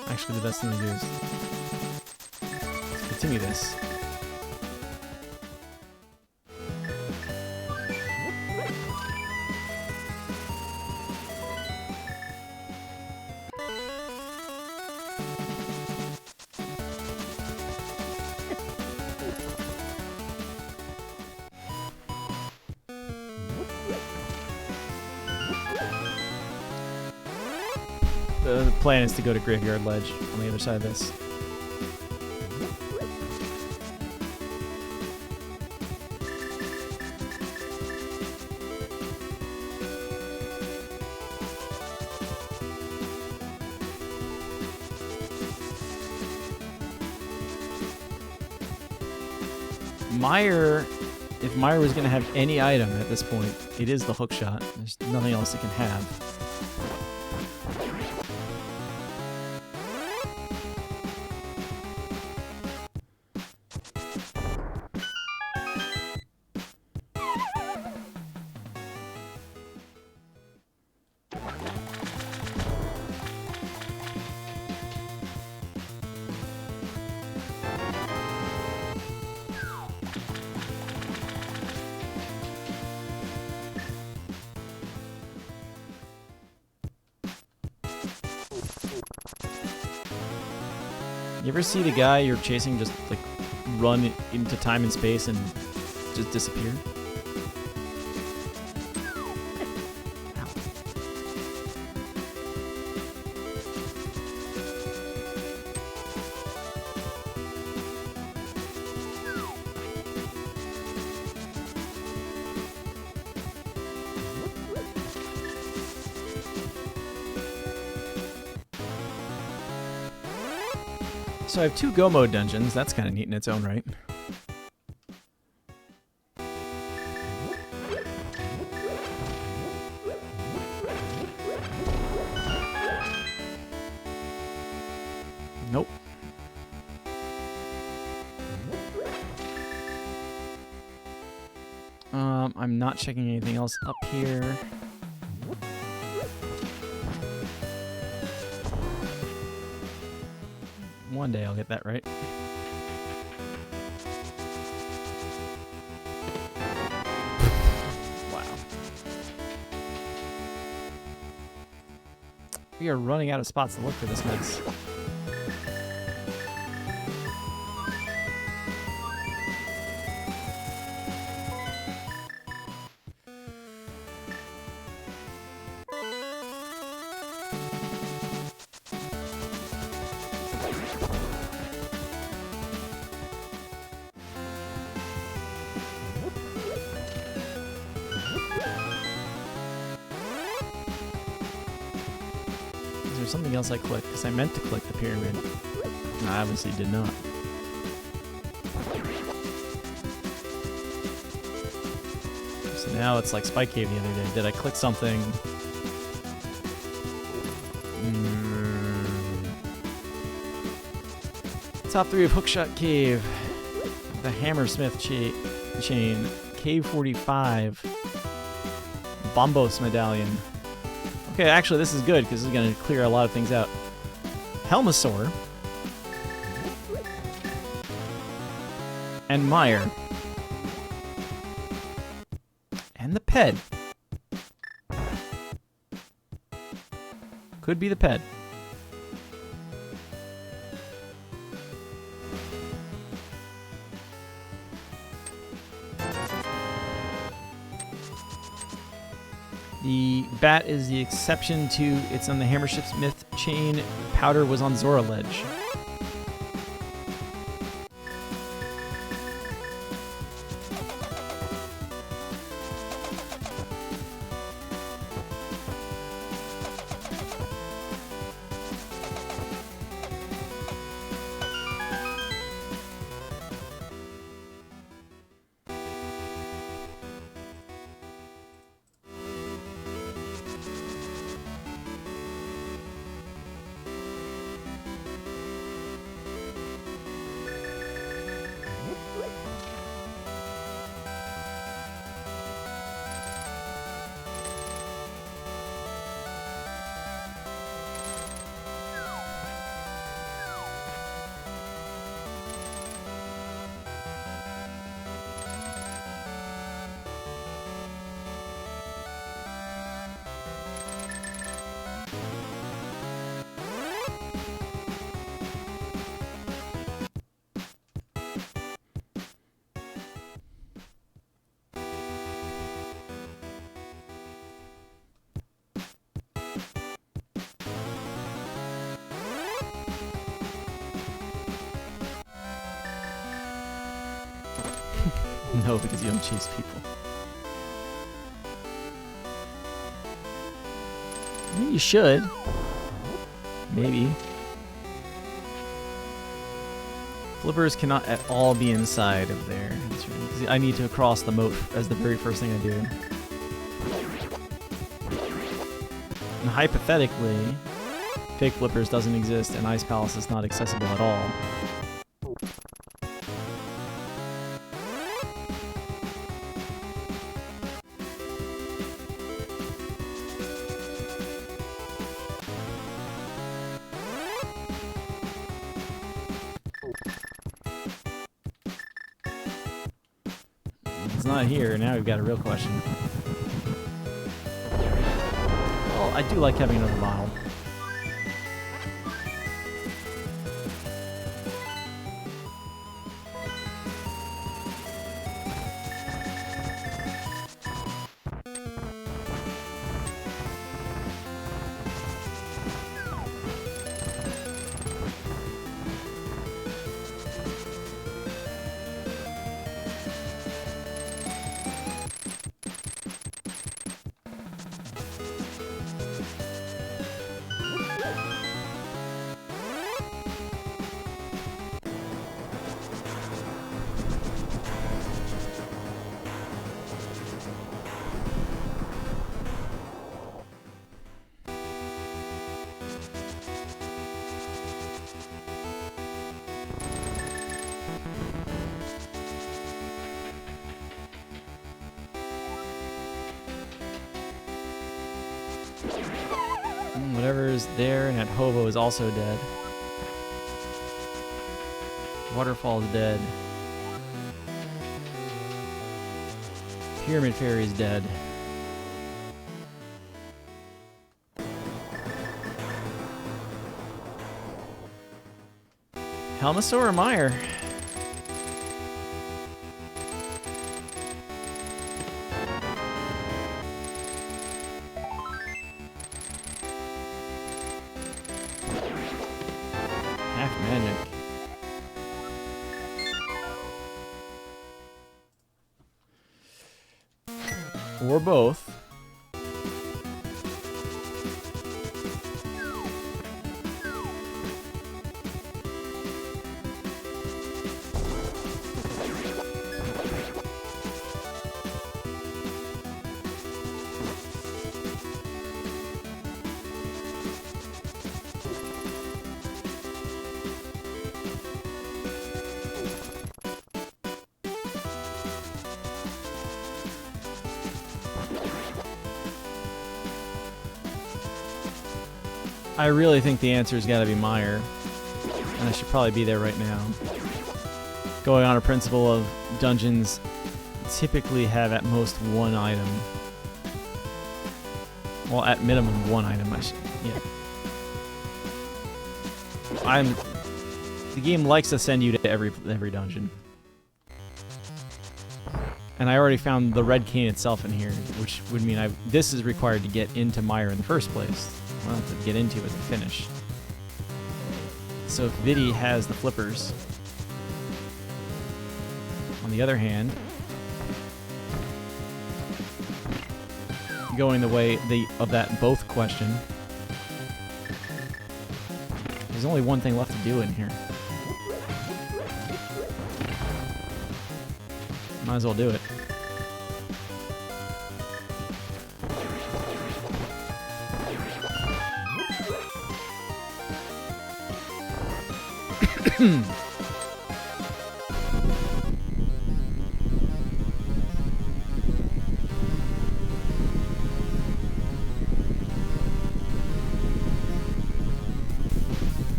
Actually, the best thing to do is continue this. The plan is to go to Graveyard Ledge on the other side of this. If Meyer was going to have any item at this point, it is the hookshot. There's nothing else it can have. You ever see the guy you're chasing just like run into time and space and just disappear? Ow. So I have 2 Go Mode dungeons. That's kind of neat in its own right. Nope. I'm not checking anything else up here. One day I'll get that right. Wow. We are running out of spots to look for this mess. Is there something else I clicked? Because I meant to click the pyramid. No, I obviously did not. So now it's like Spike Cave the other day. Did I click something? Top 3 of Hookshot Cave. The Hammersmith chain. Cave 45. Bombos Medallion. Okay, actually this is good because this is going to clear a lot of things out. Helmosaur. And Meyer. And the Ped. Could be the Ped. The bat is the exception to it's on the Hammersmith chain. Powder was on Zora Ledge. No, because you don't chase people. I mean, you should. Maybe. Flippers cannot at all be inside of there. That's right. 'Cause I need to cross the moat as the very first thing I do. And hypothetically, fake flippers doesn't exist and Ice Palace is not accessible at all. It's not here, now we've got a real question. Well, I do like having another bottle. Whatever is there and at Hobo is also dead. Waterfall's dead. Pyramid Fairy's dead. Helmasaur or Meyer? Half magic. Or both. I really think the answer's got to be Meyer, and I should probably be there right now. Going on a principle of dungeons typically have at most one item. Well, at minimum one item. Yeah. The game likes to send you to every dungeon, and I already found the red cane itself in here, which would mean this is required to get into Meyer in the first place. Well, to get into it and finish. So if Viddy has the flippers, on the other hand, going the way of that both question, there's only one thing left to do in here. Might as well do it.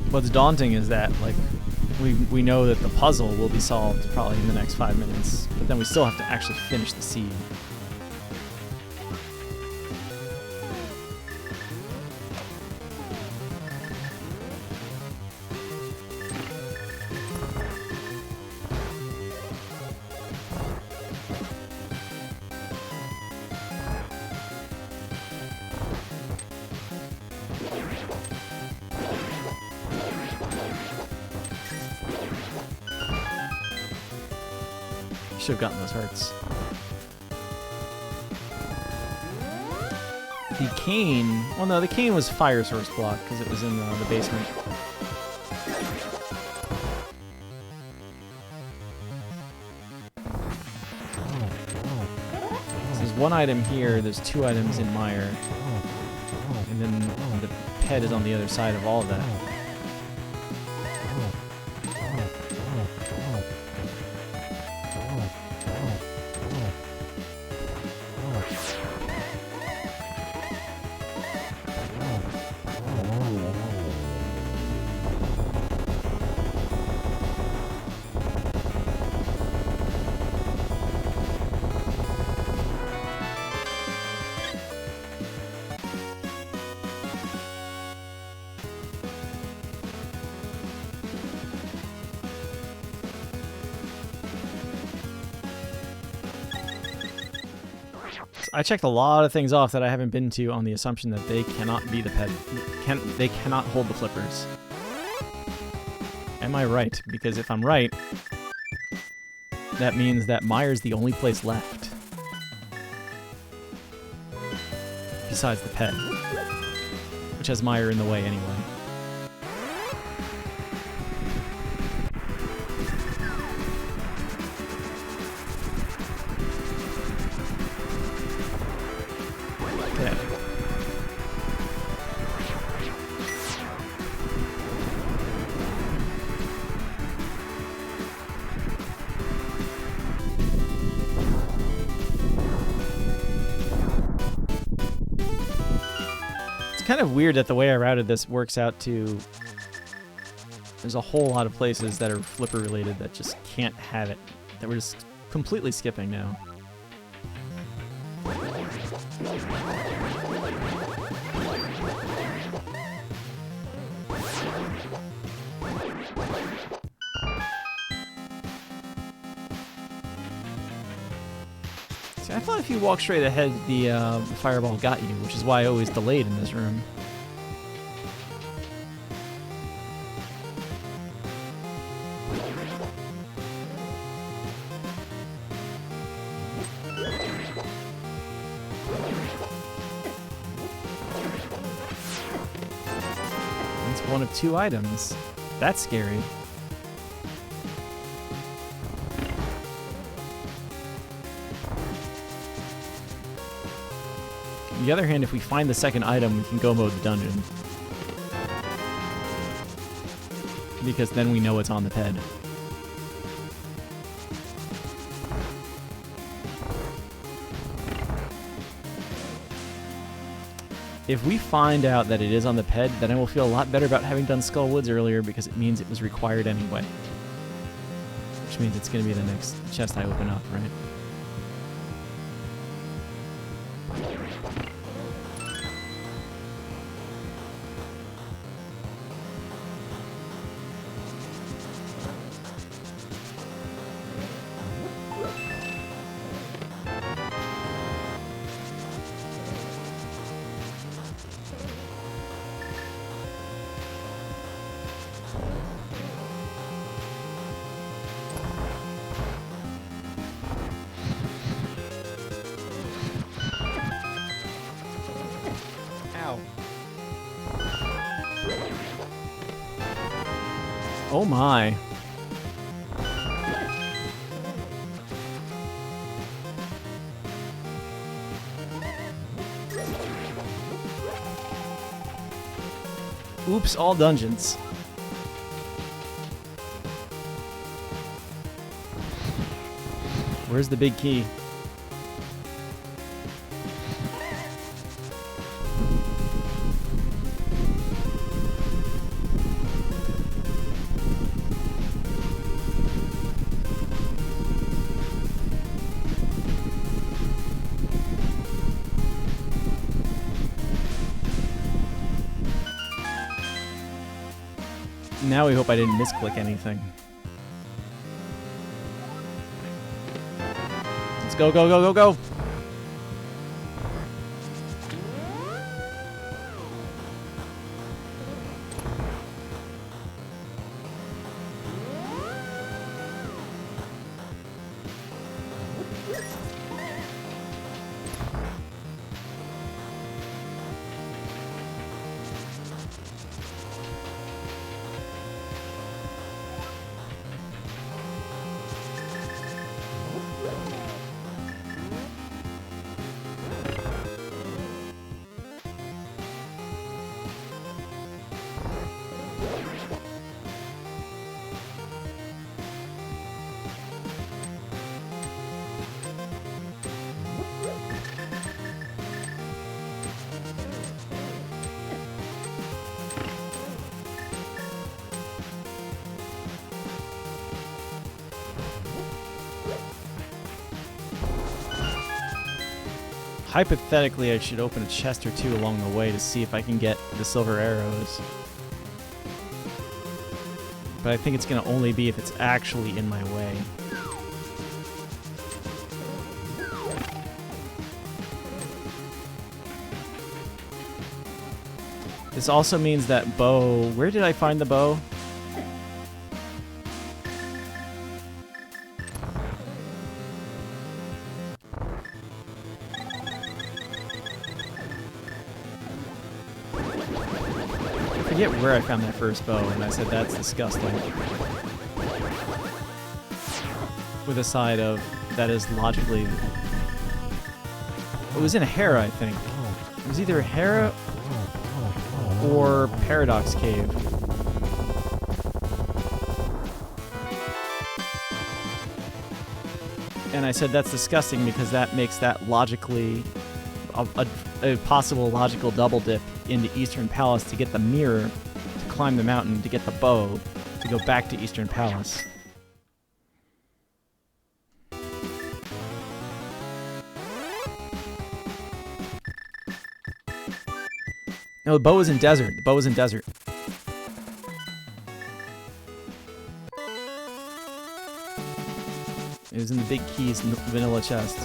What's daunting is that, like, we know that the puzzle will be solved probably in the next 5 minutes, but then we still have to actually finish the seed. Should have gotten those hearts. The cane... Well, no, the cane was fire source block because it was in the basement. So there's one item here, there's 2 items in Meyer. And then the pet is on the other side of all of that. I checked a lot of things off that I haven't been to on the assumption that they cannot be the pet. They cannot hold the flippers. Am I right? Because if I'm right, that means that Meyer's the only place left. Besides the pet. Which has Meyer in the way anyway. Kind of weird that the way I routed this works out to There's a whole lot of places that are flipper related that just can't have it. That we're just completely skipping now. See, I thought if you walk straight ahead, the fireball got you, which is why I always delayed in this room. It's one of 2 items. That's scary. On the other hand, if we find the second item, we can go mode the dungeon. Because then we know it's on the ped. If we find out that it is on the ped, then I will feel a lot better about having done Skull Woods earlier because it means it was required anyway. Which means it's going to be the next chest I open up, right? Oh my. Oops, all dungeons. Where's the big key? Now we hope I didn't misclick anything. Let's go, go, go, go, go! Hypothetically, I should open a chest or 2 along the way to see if I can get the silver arrows. But I think it's going to only be if it's actually in my way. This also means that bow... Where did I find the bow? I forget where I found that first bow, and I said that's disgusting. With a side of, that is logically... It was in Hera, I think. It was either Hera or Paradox Cave. And I said that's disgusting because that makes that logically a possible logical double dip into Eastern Palace to get the mirror, to climb the mountain, to get the bow, to go back to Eastern Palace. No, the bow was in desert. The bow was in desert. It was in the big keys vanilla chest.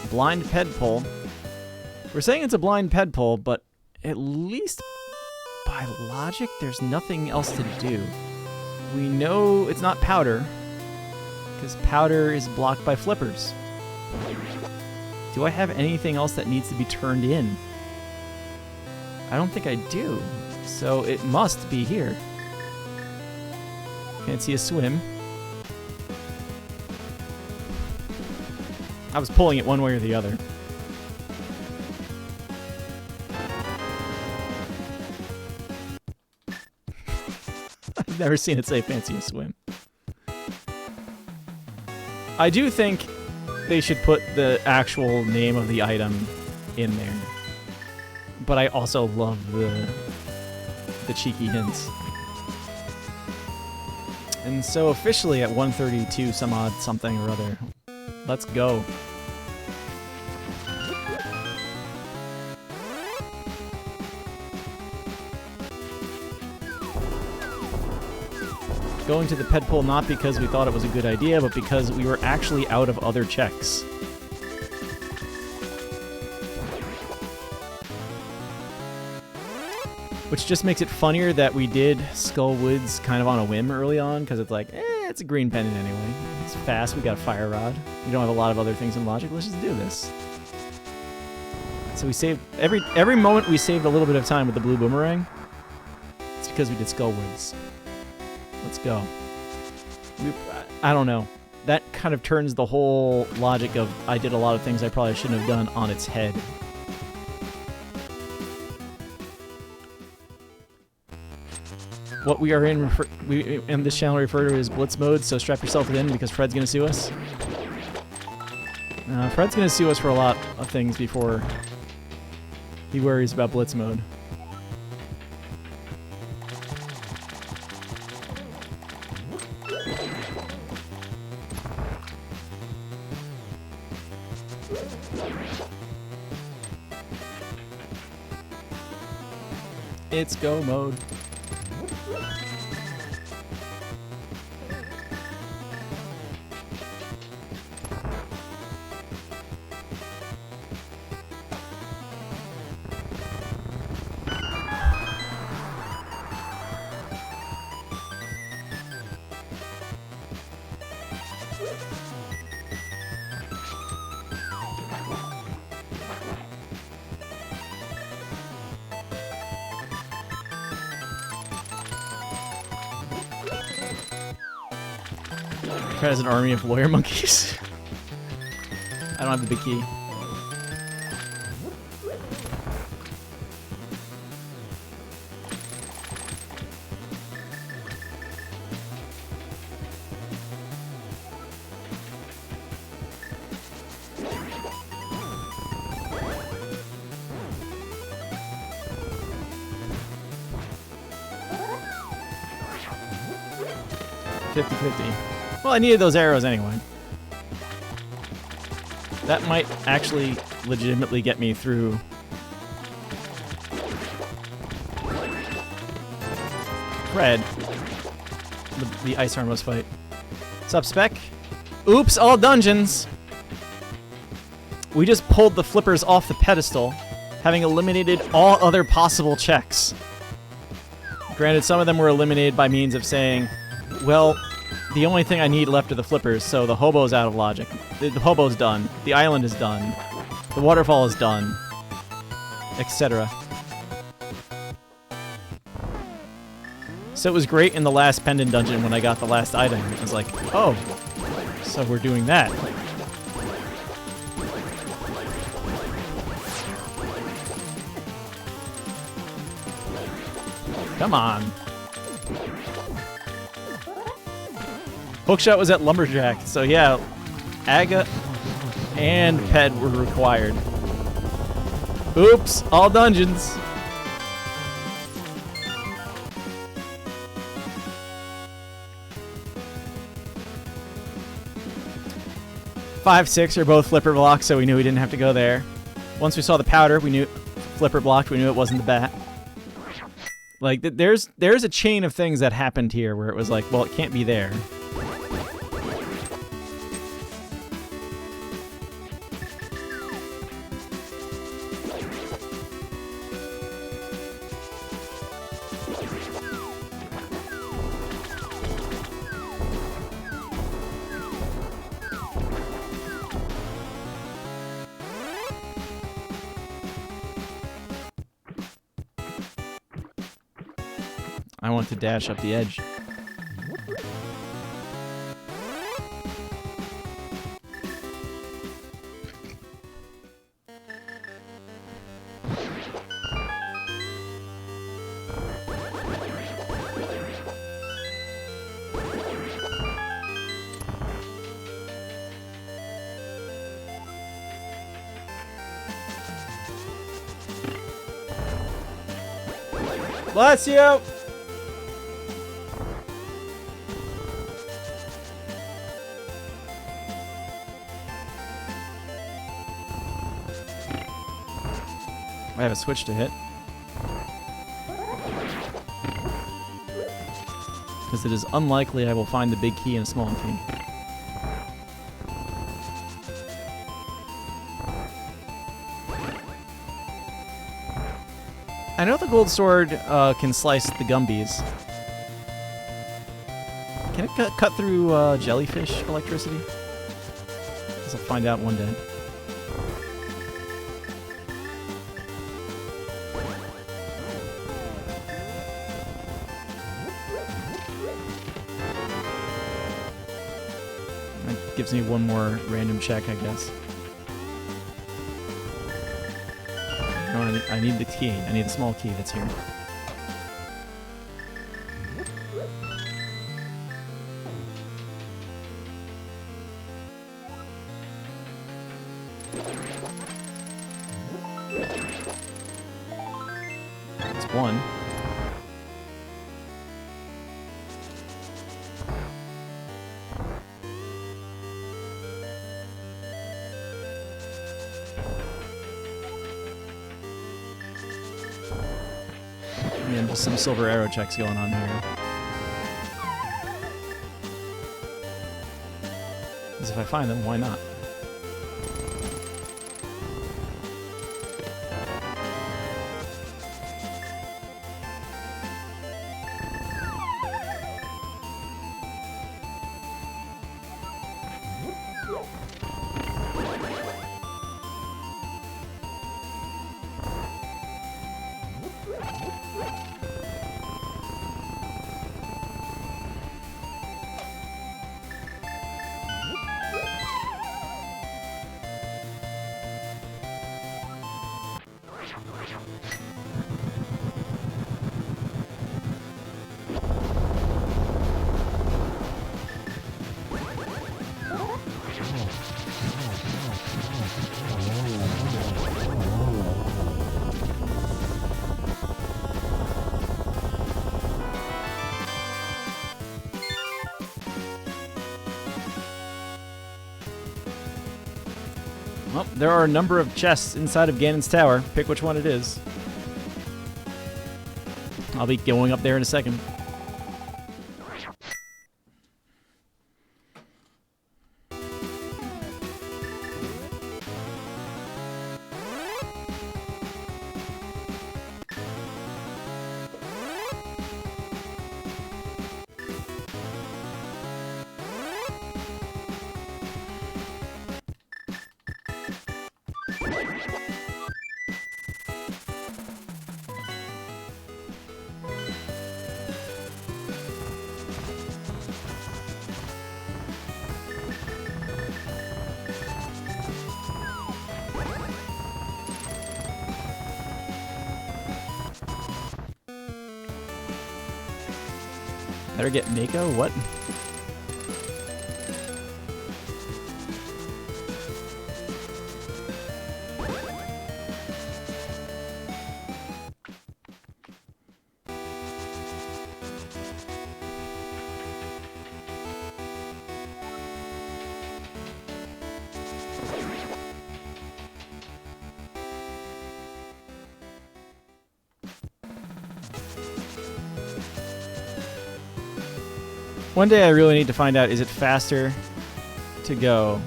Blind pedpole. We're saying it's a blind pedpole, but at least by logic, there's nothing else to do. We know it's not powder, because powder is blocked by flippers. Do I have anything else that needs to be turned in? I don't think I do. So it must be here. Can't see a swim. I was pulling it one way or the other. I've never seen it say fancy a swim. I do think they should put the actual name of the item in there. But I also love the cheeky hints. And so officially at 132 some odd something or other. Let's go. Going to the pedpole not because we thought it was a good idea, but because we were actually out of other checks. Which just makes it funnier that we did Skull Woods kind of on a whim early on, because it's like, it's a green pendant anyway. It's fast, we got a fire rod. We don't have a lot of other things in logic, let's just do this. So we saved, every moment we saved a little bit of time with the blue boomerang. It's because we did Skull Woods. Let's go. I don't know. That kind of turns the whole logic of I did a lot of things I probably shouldn't have done on its head. What we are in, we in this channel refer to as Blitz mode, so strap yourself in because Fred's gonna sue us. Fred's gonna sue us for a lot of things before he worries about Blitz mode. It's go mode. Has an army of lawyer monkeys. I don't have the big key. Well, I needed those arrows anyway. That might actually legitimately get me through. Fred. The Ice Armos fight. Sup, Spec? Oops, all dungeons! We just pulled the flippers off the pedestal, having eliminated all other possible checks. Granted, some of them were eliminated by means of saying, well, the only thing I need left are the flippers, so the hobo's out of logic. The hobo's done. The island is done. The waterfall is done. Etc. So it was great in the last pendant dungeon when I got the last item. I was like, oh, so we're doing that. Come on. Hookshot was at Lumberjack, so yeah, and pet were required. Oops, all dungeons. Five, 6 are both flipper blocks, so we knew we didn't have to go there. Once we saw the powder, we knew flipper blocked. We knew it wasn't the bat. Like there's a chain of things that happened here where it was like, well, it can't be there. I want to dash up the edge. Bless you! I have a switch to hit. Because it is unlikely I will find the big key and a small key. I know the gold sword can slice the Gumbies. Can it cut through jellyfish electricity? Guess I'll find out one day. That gives me one more random check, I guess. No, I need the key. I need the small key that's here. That's one. And just some silver arrow checks going on here. Because if I find them, why not? Well, there are a number of chests inside of Ganon's tower. Pick which one it is. I'll be going up there in a second. Better get Mako? What? One day I really need to find out, is it faster to go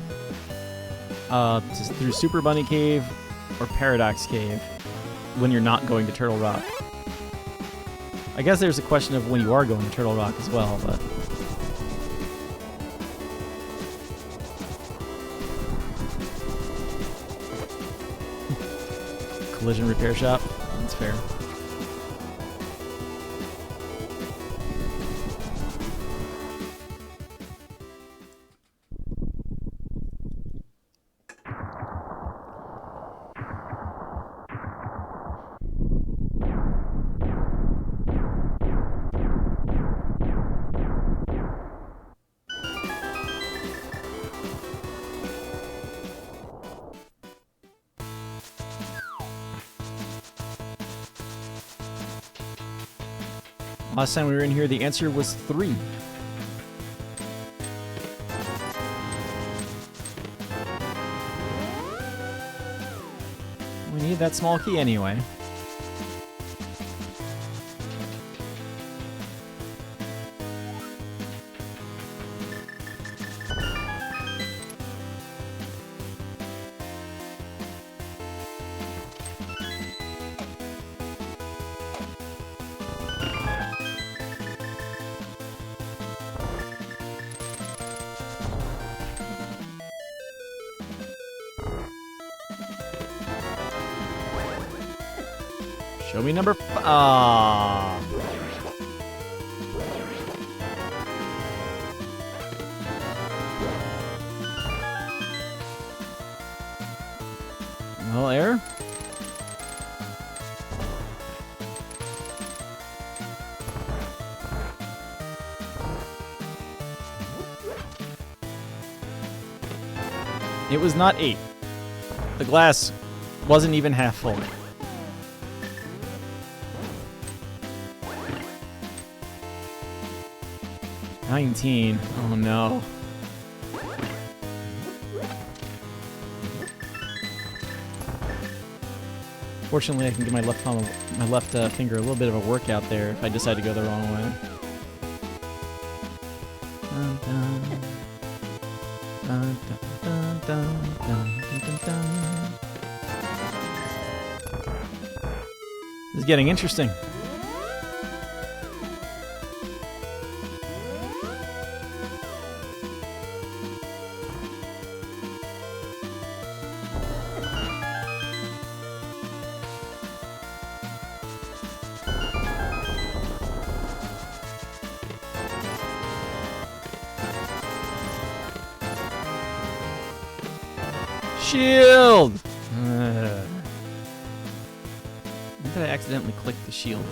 through Super Bunny Cave or Paradox Cave when you're not going to Turtle Rock? I guess there's a question of when you are going to Turtle Rock as well, but... Collision repair shop? That's fair. Last time we were in here, the answer was 3. We need that small key anyway. Show me number 5. Well, error. It was not 8. The glass wasn't even half full. 19. Oh no. Fortunately, I can give my left finger a little bit of a workout there if I decide to go the wrong way. Dun, dun. Dun, dun, dun, dun, dun, dun, dun. This is getting interesting. Shield! When did I accidentally click the shield?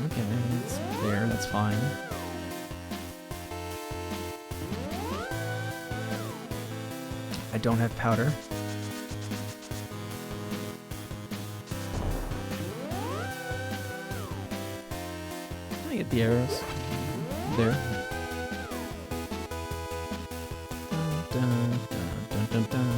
Okay, it's there, that's fine. I don't have powder. Can I get the arrows? There. Dun, dun, dun, dun.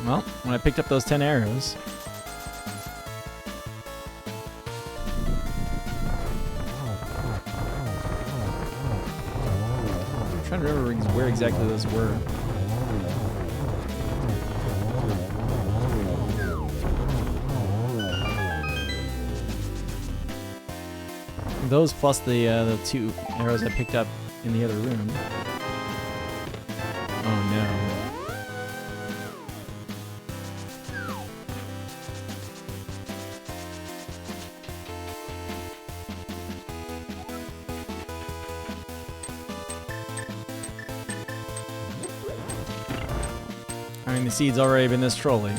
Well, when I picked up those 10 arrows, I'm trying to remember where exactly those were. Those plus the 2 arrows I picked up in the other room. Oh no. I mean, the seed's already been this trolly.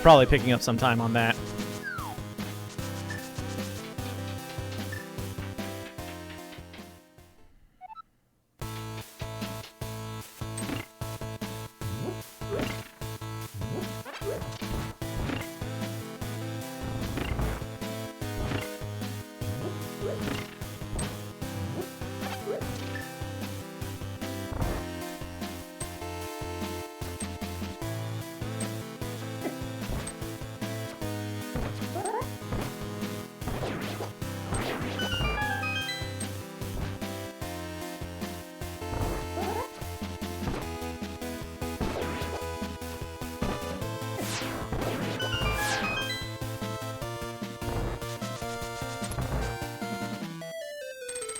We're probably picking up some time on that.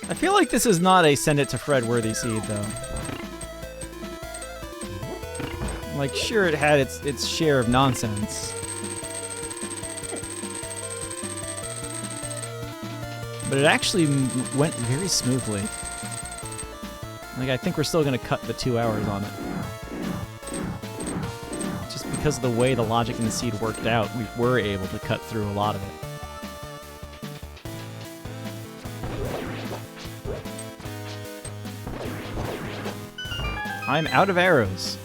I feel like this is not a send it to Fred worthy seed, though. Like, sure, it had its share of nonsense. But it actually went very smoothly. Like, I think we're still going to cut the 2 hours on it. Just because of the way the logic in the seed worked out, we were able to cut through a lot of it. I'm out of arrows.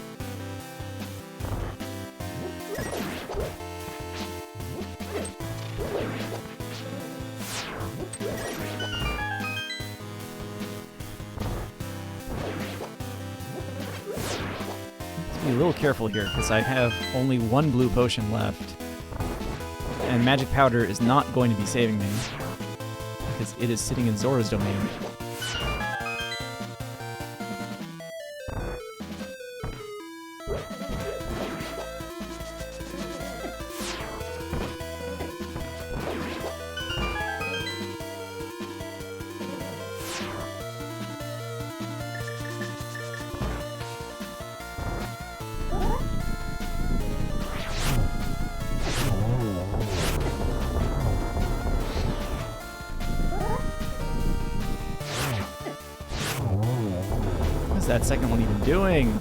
Be a little careful here, because I have only one blue potion left. And magic powder is not going to be saving me, because it is sitting in Zora's domain. What's that second one even doing?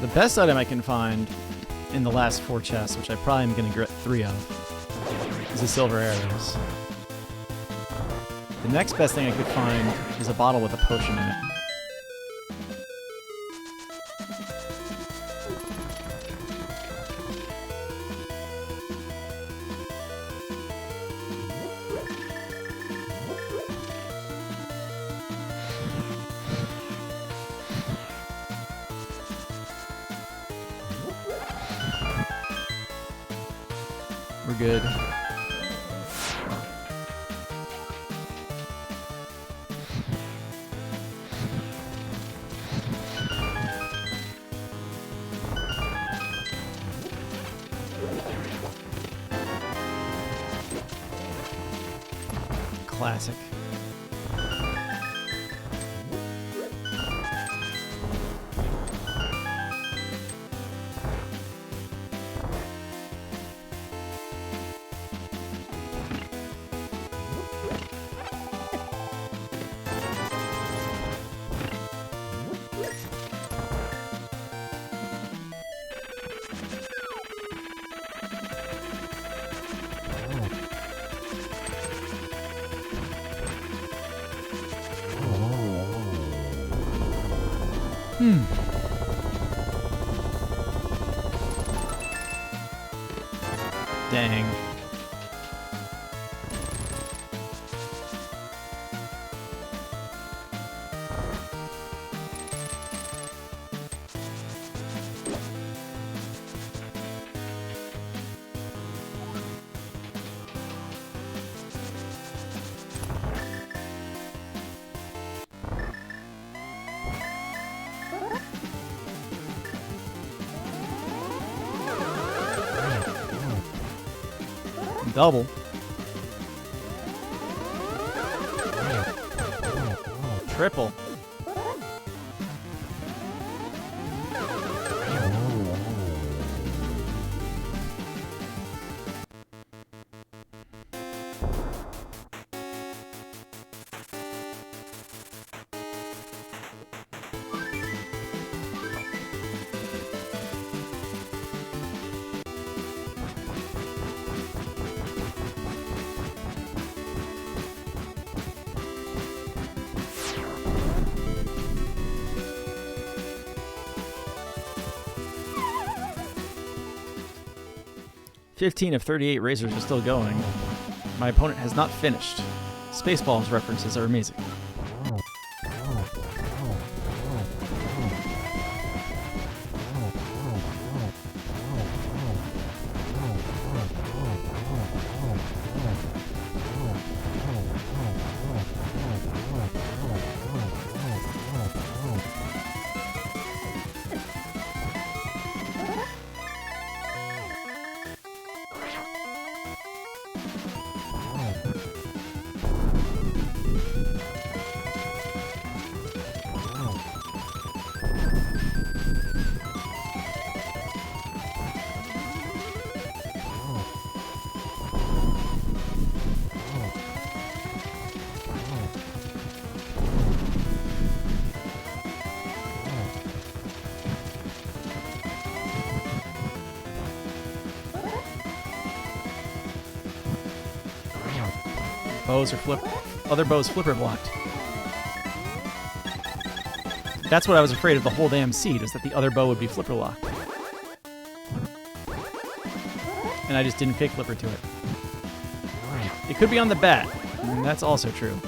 The best item I can find in the last 4 chests, which I probably am going to get 3 of, is the silver arrows. The next best thing I could find is a bottle with a potion in it. We're good. Classic. Dang. Double. Triple. 15 of 38 racers are still going. My opponent has not finished. Spaceballs references are amazing. Bows are other bows flipper blocked. That's what I was afraid of the whole damn seed, is that the other bow would be flipper locked. And I just didn't fake flipper to it. It could be on the bat, and that's also true.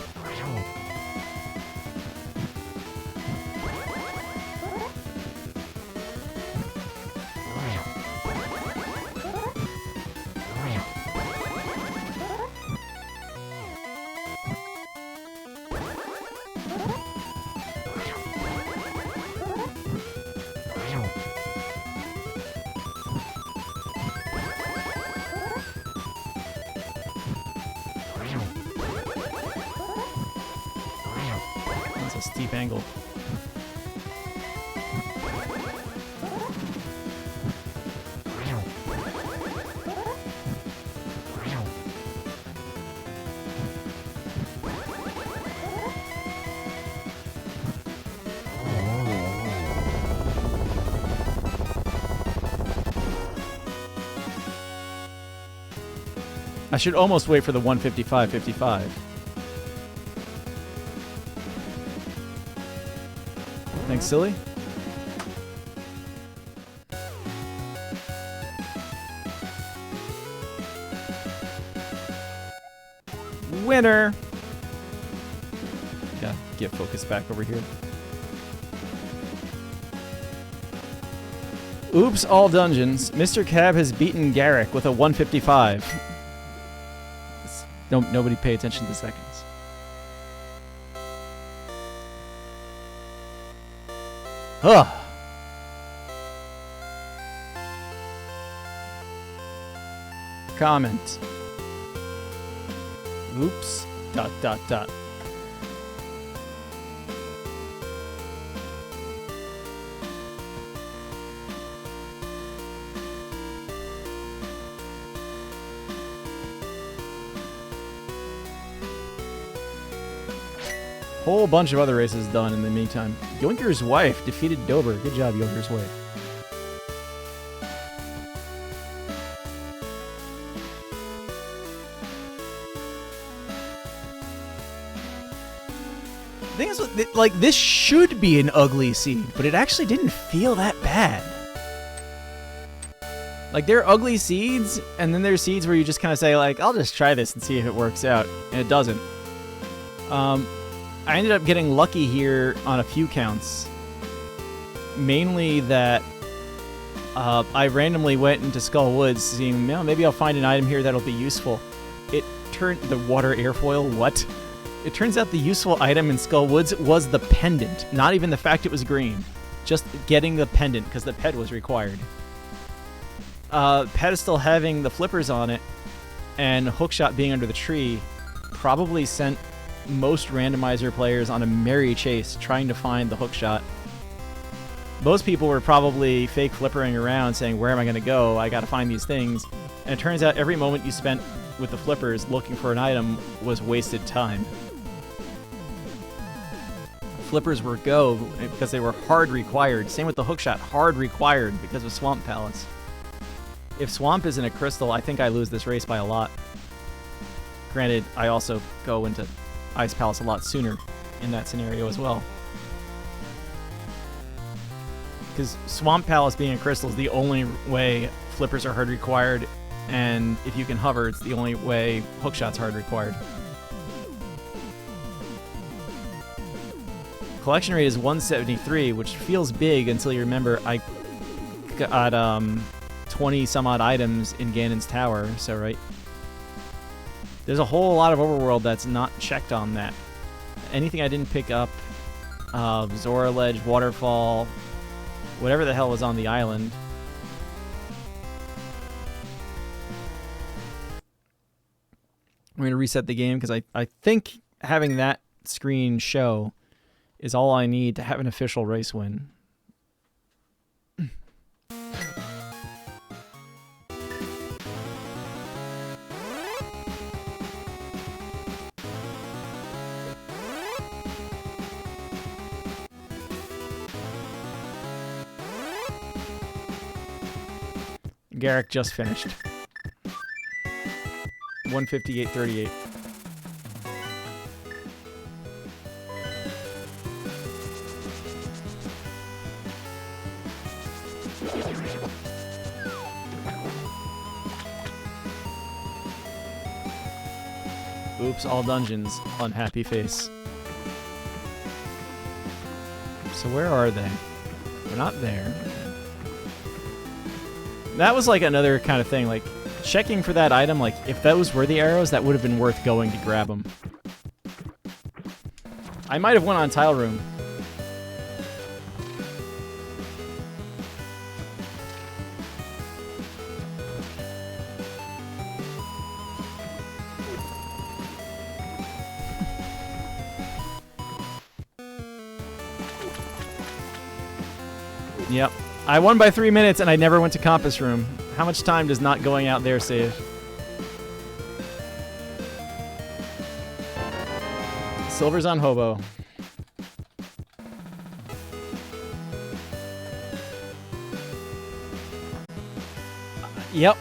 That's a steep angle. I should almost wait for the 155.55. Thanks, silly. Winner! Gotta get focused back over here. Oops, all dungeons. Mr. Cab has beaten Garrick with a 155. Nobody pay attention to seconds. Ugh. Comment. Oops. ... Whole bunch of other races done in the meantime. Yoinker's wife defeated Dober. Good job, Yoinker's wife. The thing is, like, this should be an ugly seed, but it actually didn't feel that bad. Like, there are ugly seeds, and then there's seeds where you just kind of say, like, I'll just try this and see if it works out, and it doesn't. I ended up getting lucky here on a few counts. Mainly that I randomly went into Skull Woods, seeing, maybe I'll find an item here that'll be useful. It turned the water airfoil. What? It turns out the useful item in Skull Woods was the pendant. Not even the fact it was green. Just getting the pendant, because the pet was required. Pedestal having the flippers on it, and Hookshot being under the tree, probably sent most randomizer players on a merry chase trying to find the hookshot. Most people were probably fake flippering around saying, where am I going to go? I got to find these things. And it turns out every moment you spent with the flippers looking for an item was wasted time. Flippers were go because they were hard required. Same with the hookshot, hard required because of Swamp Palace. If Swamp isn't a crystal, I think I lose this race by a lot. Granted, I also go into Ice Palace a lot sooner in that scenario as well. Because Swamp Palace being a crystal is the only way flippers are hard required and if you can hover, it's the only way hookshot's hard required. Collection rate is 173, which feels big until you remember I got 20 some odd items in Ganon's Tower, so right. There's a whole lot of overworld that's not checked on that. Anything I didn't pick up, Zora Ledge, Waterfall, whatever the hell was on the island. I'm going to reset the game because I think having that screen show is all I need to have an official race win. Garrick just finished. 158.38. Oops, all dungeons. Unhappy face. So where are they? They're not there. That was like another kind of thing, like checking for that item, like if those were the arrows, that would have been worth going to grab them. I might have went on Tile Room. Yep. I won by 3 minutes and I never went to Compass Room. How much time does not going out there save? Silver's on Hobo. Yep.